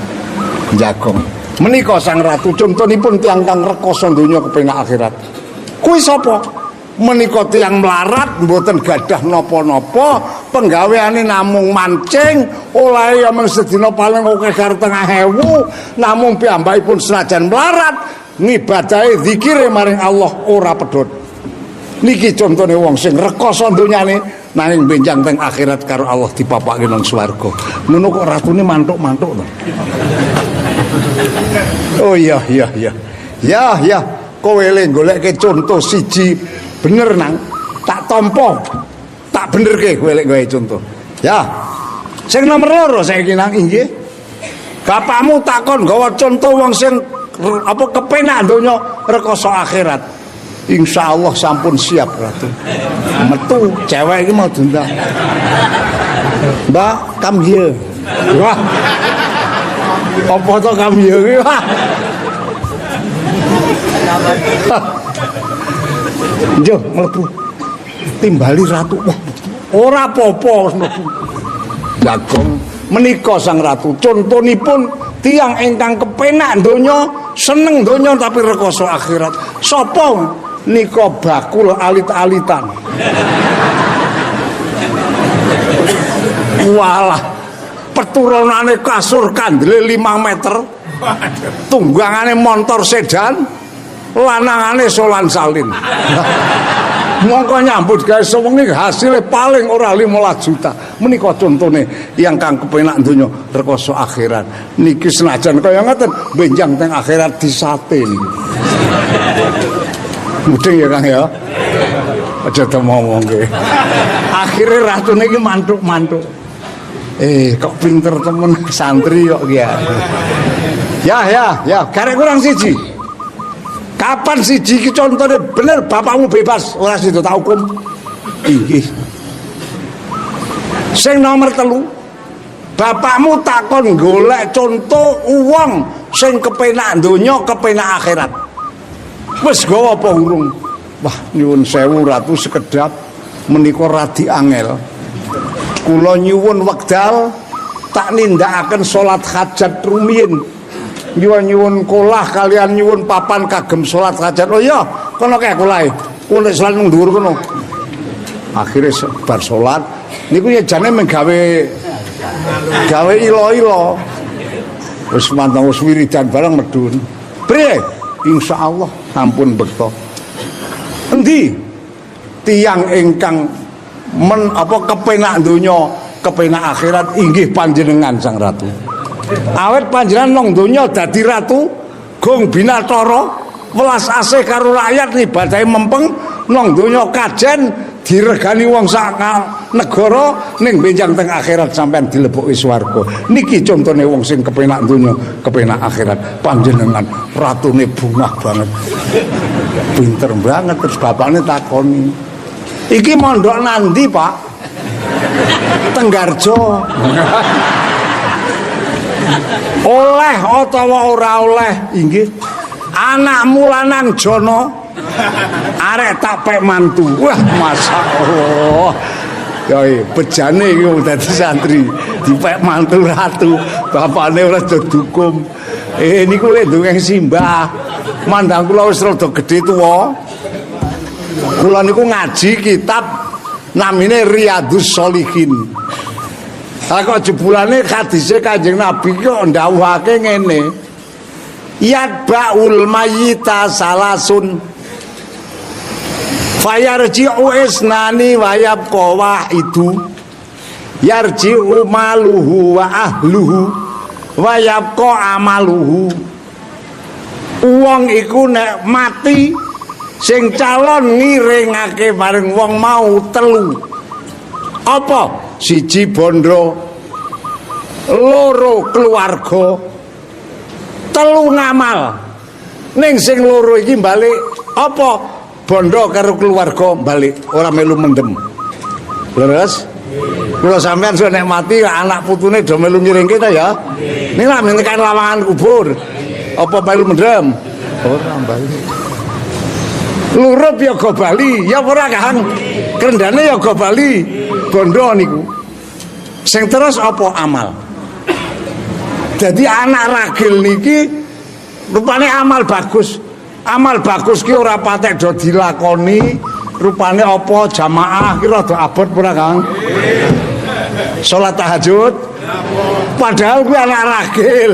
Jagong. Menika sang ratu contonipun tiyang kang rekoso donya kepenak akhirat. Kuwi sapa? menika tiyang melarat mboten gadah napa-napa, penggaweane namung mancing, olahe ya mung sedina paling akeh karo 10.000, namung piyambakipun senajan melarat ngibadahe zikire maring Allah ora pedhot. Niki contone wong sing rekoso donyane nanging benjang teng akhirat karo Allah dipapake nang swarga. Ngono kok ratune mantuk-mantuk to. Oh iya. Ya, kowe le goleke contoh siji bener nang tak tampa. Tak benerke kowe lek gawe contoh. Ya. Sing nomor 2 saiki nang inggih. Bapakmu takon gawa contoh wong sing apa kepenak donya rekoso akhirat. Insyaallah sampun siap Ratu. Metu cewek iki mau diundang. Mbak, come here. Wah. Apa to come here iki? Wah. Jo, mlebu. Timbali Ratu. Wah, ora apa-apa mlebu. Jagong menika Sang Ratu. Contonipun tiyang ingkang kepenak donya, seneng donya tapi rekoso akhirat. Sapa? Nika bakul alit-alitan. Walah, peturunane kasur kandele 5 meter. Tunggangane montor sedan, lanangane solan salin. Mongko nyambut gawe sewengi hasilnya paling ora 15 juta. Menika contone yang kang kepenak donya rekoso akhirat. Niki senajan kaya ngoten benjang teng akhirat disate niku. Mudeng ya Kang ya. Aja ngomong nggih. Akhire ratune iki mantuk-mantuk. Kok pinter temen santri kok ki ya. Ya, karek kurang siji. Kapan siji iki contone bener bapakmu bebas ora sida tak hukum. Inggih. Sing nomor 3. Bapakmu takon golek contoh wong sing kepenak donya, kepenak akhirat. Wis gawa apa urung? Wah, nyuwun sewu Ratu sekedap menika radi angel. Kula nyuwun wekdal tak nindakaken salat hajat rumiyin. Nyuwun kolah kalian nyuwun papan kagem salat hajat. Oh iya, kono kae kolahe. Kuwi salat nang dhuwur kono. Akhire bar salat niku ya jane menggawe ilo-ilo. Wis manteng wis wiridan bareng medun. Priye? Insyaallah ampun bekto. Endi tiyang ingkang kepenak donya, kepenak akhirat inggih panjenengan Sang Ratu. Awet panjenengan nang donya dadi ratu, gong binatara, welas asih karo rakyat ngibadahi mempeng, nang donya kajen diregani wong sak negara ning benjang teng akhirat sampean dileboki swarga. Niki contone wong sing kepenak donya, kepenak akhirat. Panjenengan ratune bungah banget. Pinter banget. Terus bapakne takoni, "Iki mondok nandi, Pak?" "Tenggarjo." "Oleh utawa ora oleh?" "Inggih." "Anakmu lanang Jono arek tak pek mantu." Wah, masyaallah. Ya bejane iki wong dadi santri, dipek mantu ratu, bapakne ora dukum. Niku lek ndongeng simbah. Mandang kula wis rada gedhe tuwa. Kula niku ngaji kitab namine Riyadhus Shalihin. Lah kok jebulane hadise Kanjeng Nabi kok ndawuhake ngene. Yatba'ul mayyita salasun fayarji'u isnani wa yabqa wahidu yarji'u maluhu wa ahluhu wa yabqa amaluhu. Wong iku nek mati sing calon ngiringake bareng wong mau 3. Apa? 1 bondo, 2 keluarga, 3 ngamal. Ning sing 2 iki balik apa? Bondo karo keluarga balik, ora melu mendem. Leres? Kula sampean sok nek mati anak putune do melu ngiringke ta ya. Ning lak tekan lawangan kubur. Apa melu mendem? Ora balik. Lurup ya go bali, ya ora Kang. Kendane ya go bali. Bondo niku. Sing terus apa amal? Jadi anak ragil niki rupane amal bagus. Amal bagus ki ora patek do dilakoni rupane apa jamaah ki rada abot ora Kang? Salat tahajud. Padahal kuwi anak ragil.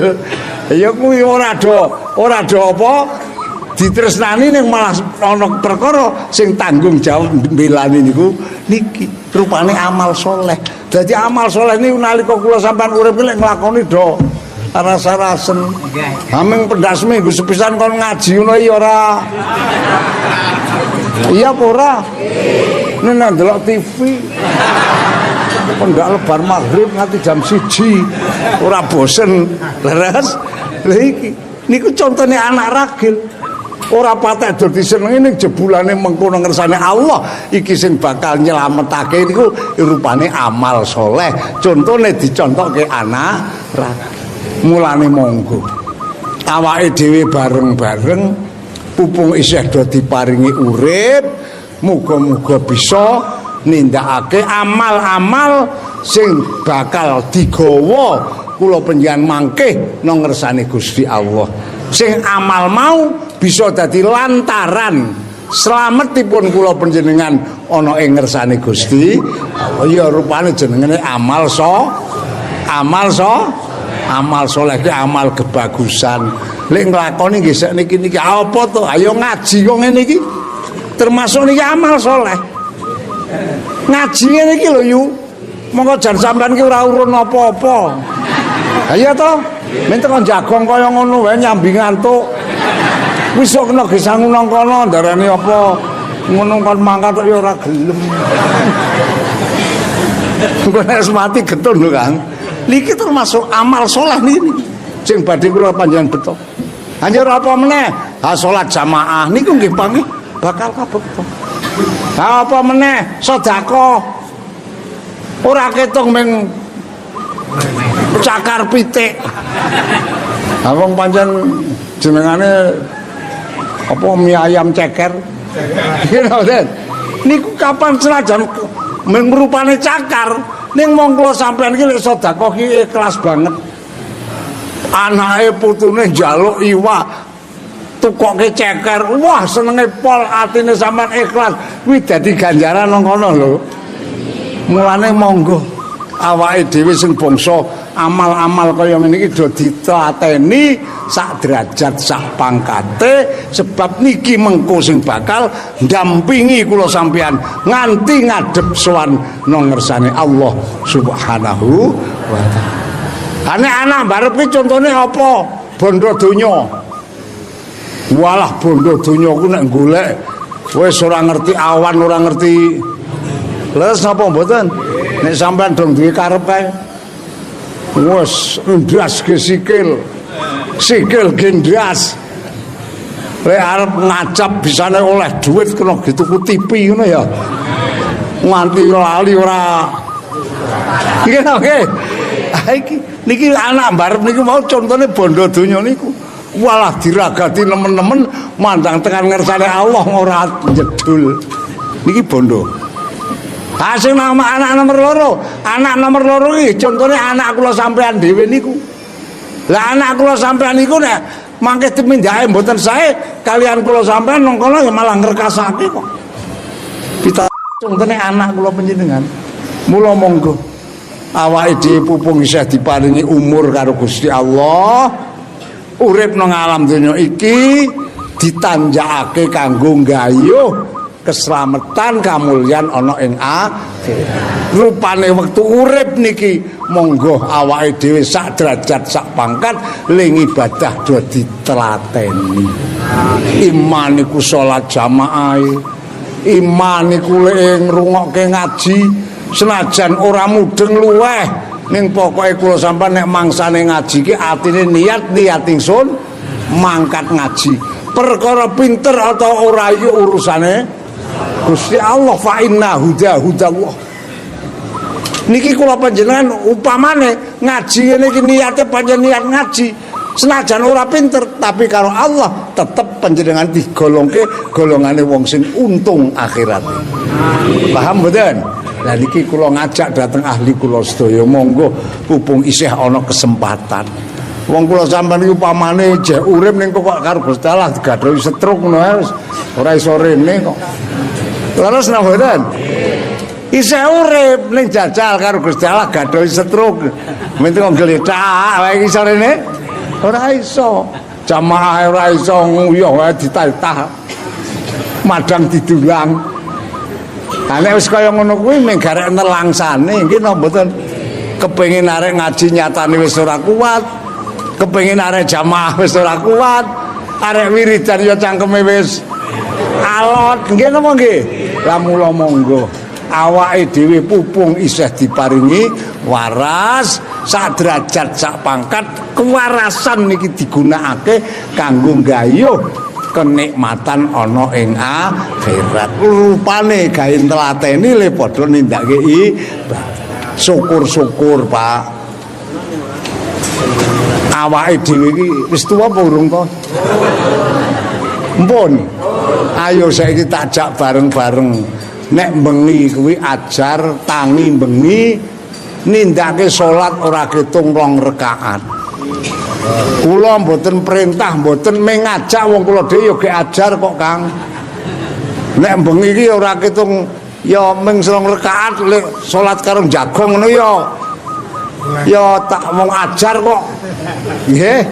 Ya kuwi ora do apa ditresnani ning malah ana perkara sing tanggung jawab mbelani niku niki rupane amal soleh. Dadi amal soleh niku nalika kula sampean urip lek nglakoni do rasa-rasen. Ameng pendas minggu sepisan kon ngaji ngono ya ora. Iya apa ora? Nek ndelok TV. Pendak lebar maghrib nganti jam 1 ora bosen. Leres. Lha iki niku contone anak ragil. Ora patek do disenengi ning jebulane mengkono ngersane Allah iki sing bakal nyelametake niku rupane amal soleh. Contone dicontohke anak ragil. Mulane monggo awake dhewe bareng-bareng pupung isih do diparingi urip muga-muga bisa nindakake amal-amal sing bakal digawa kula panjenengan mangke nang ngersane Gusti Allah. Sing amal mau bisa dadi lantaran slametipun kula panjenengan ana ing ngersane Gusti Allah. Ya rupane jenenge amal soleh ki amal kebagusan. Lek nglakoni nggih sak niki apa to? Ayo ngaji kok ngene iki. Termasuk niki amal soleh. Ngaji ngene iki lho yu. Monggo jan sampean ki ora urun apa-apa. Ayo to. Men tekan jagong kaya ngono wae nyambi ngantuk. Wis kok kena gesangu nang kono ndarani apa? Ngono kon mangkat kok ya ora gelem. Engko nek mati getun lho Kang. Niki termasuk amal soleh niki sing badhe kula panjenengan beto. Anjir apa meneh? Ha salat jamaah niku nggih bakal kabekto. Ha apa meneh? Sedekah. Ora ketung ming cakar pitik. Ha wong pancen jenengane apa mie ayam ceker. Niku kapan senajan merupane cakar ning mong kula sampean iki lek sedekah iki ikhlas banget. Anake putune njaluk iwak tukoke ceker, wah senenge pol atine sampean ikhlas. Kuwi dadi ganjaran nang kono lho. Mulane monggo awake dhewe sing bangsa amal-amal kaya ngene iki do ditlateni sak derajat sak pangkate sebab niki mengko sing bakal ndampingi kula sampeyan nganti ngadhep sowan nang ngersane Allah Subhanahu wa taala. Anak-anak barep ki contone apa? Bondo donya. Walah bondo donya ku nek golek wis ora ngerti awan, ora ngerti les napa mboten. Nek sampean dong duwe karep kae wes ndas ke sikil gendras lek arep ngacap bisane oleh duit kena dituku TV ngono ya nganti lali ora oke iki niki anak barep niku mau contone bondo donya niku walah diragati nemen-nemen mandang tekan ngersane Allah ora jedul niki bondo. Hasil nama anak nomor loro iki contohnya anak kula sampean dhewe niku. Lah anak kula sampean niku nek mangke dimindhae mboten sae kalian kula sampean nang kono ya malah ngrekasake kok. Kita contohnya anak kula panjenengan. Mula monggo awake dhewe pupung isih diparingi umur karo Gusti Allah. Urip nang alam donya iki ditanjakake kanggo nggayuh keselamatan kamulyan ana ing akhirat. Rupane wektu urip niki monggo awake dhewe sak derajat sak pangkat ling ibadah do ditlateni. Iman iku salat jamaah, iman iku lek ngrungokke ngaji senajan ora mudeng luweh ning pokoke kula sampean nek mangsane ngaji ki atine niat ingsun mangkat ngaji. Perkara pinter atau ora iki urusane Gusti Allah fa inna hudallah. Niki kula panjenengan upamane ngaji ngene iki niate panjenengan niat ngaji senajan ora pinter tapi karo Allah tetep panjenengan digolongke golongane wong sing untung akhirat. Paham mboten? Lah niki kula ngajak dateng ahli kula sedaya monggo pupung isih ana kesempatan. Wong kula sampean iki upamane jek urip ning kok karo Gusti Allah digadhohi stroke ngono ora iso rene kok. Leres napa mboten? Isih urip ning jajal karo Gusti Allah gadhoi setruk. Minti kok gletak wae iki sorene. Ora iso. Jamaah ora iso nguyuh wae ditatah. Madang didulang. Lah nek wis kaya ngono kuwi mung garek nelangsane iki napa mboten? Kepengin arek ngaji nyatane wis ora kuat. Kepengin arek jamaah wis ora kuat. Arek wiridan ya cangkeme wis alot. Nggih napa nggih? Lah mula monggo awake dhewe pupung isih diparingi waras sak derajat sak pangkat kewarasan niki digunakake kanggo nggayuh kenikmatan ana ing akhirat rupane gawe telateni le padha nindakake syukur-syukur Pak awake dhewe iki wis tuwa apa urung to mpun ayo saiki tak jak bareng-bareng nek bengi kuwi ajar tangi bengi nindakake salat ora ketung 2 rakaat. Kula mboten perintah, mboten mengajak wong kula dhewe yo ge ajar kok Kang. Nek bengi iki ora ketung ya mung 2 rakaat lek salat karo jagong ngono ya tak wong ajar kok. Nggih.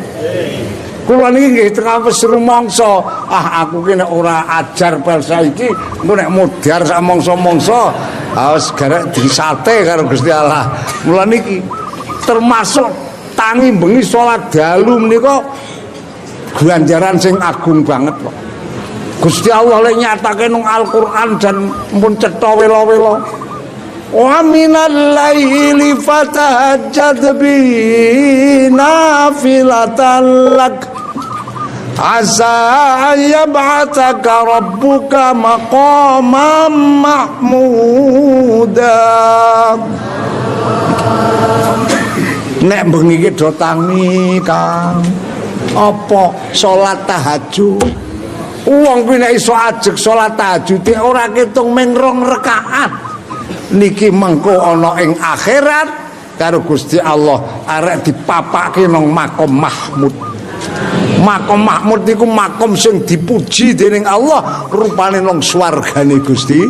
Kula niki nggih tengah wis rumangsa, aku ki nek ora ajar bal saiki, engko nek modar sak mangsa-mangsa, wis garek disate karo Gusti Allah. Mula niki termasuk tangi bengi salat dalu menika ganjaran sing agung banget kok. Gusti Allah lek nyatake nang Al-Qur'an dan mumpun cetha wela-wela. Wa minal laili fatahajjad bihi nafilatan lak asa yab'ataka rabbuka maqaman mahmuda. Nek bengi iki do tangi Kang apa salat tahajud wong kuwi nek iso ajeg salat tahajud ora ketung mung 2 rakaat niki mengko ana ing akhirat karo Gusti Allah arek dipapake nang makom mahmud. Makom mahmud niku makom sing dipuji dening Allah rupane nang swargane Gusti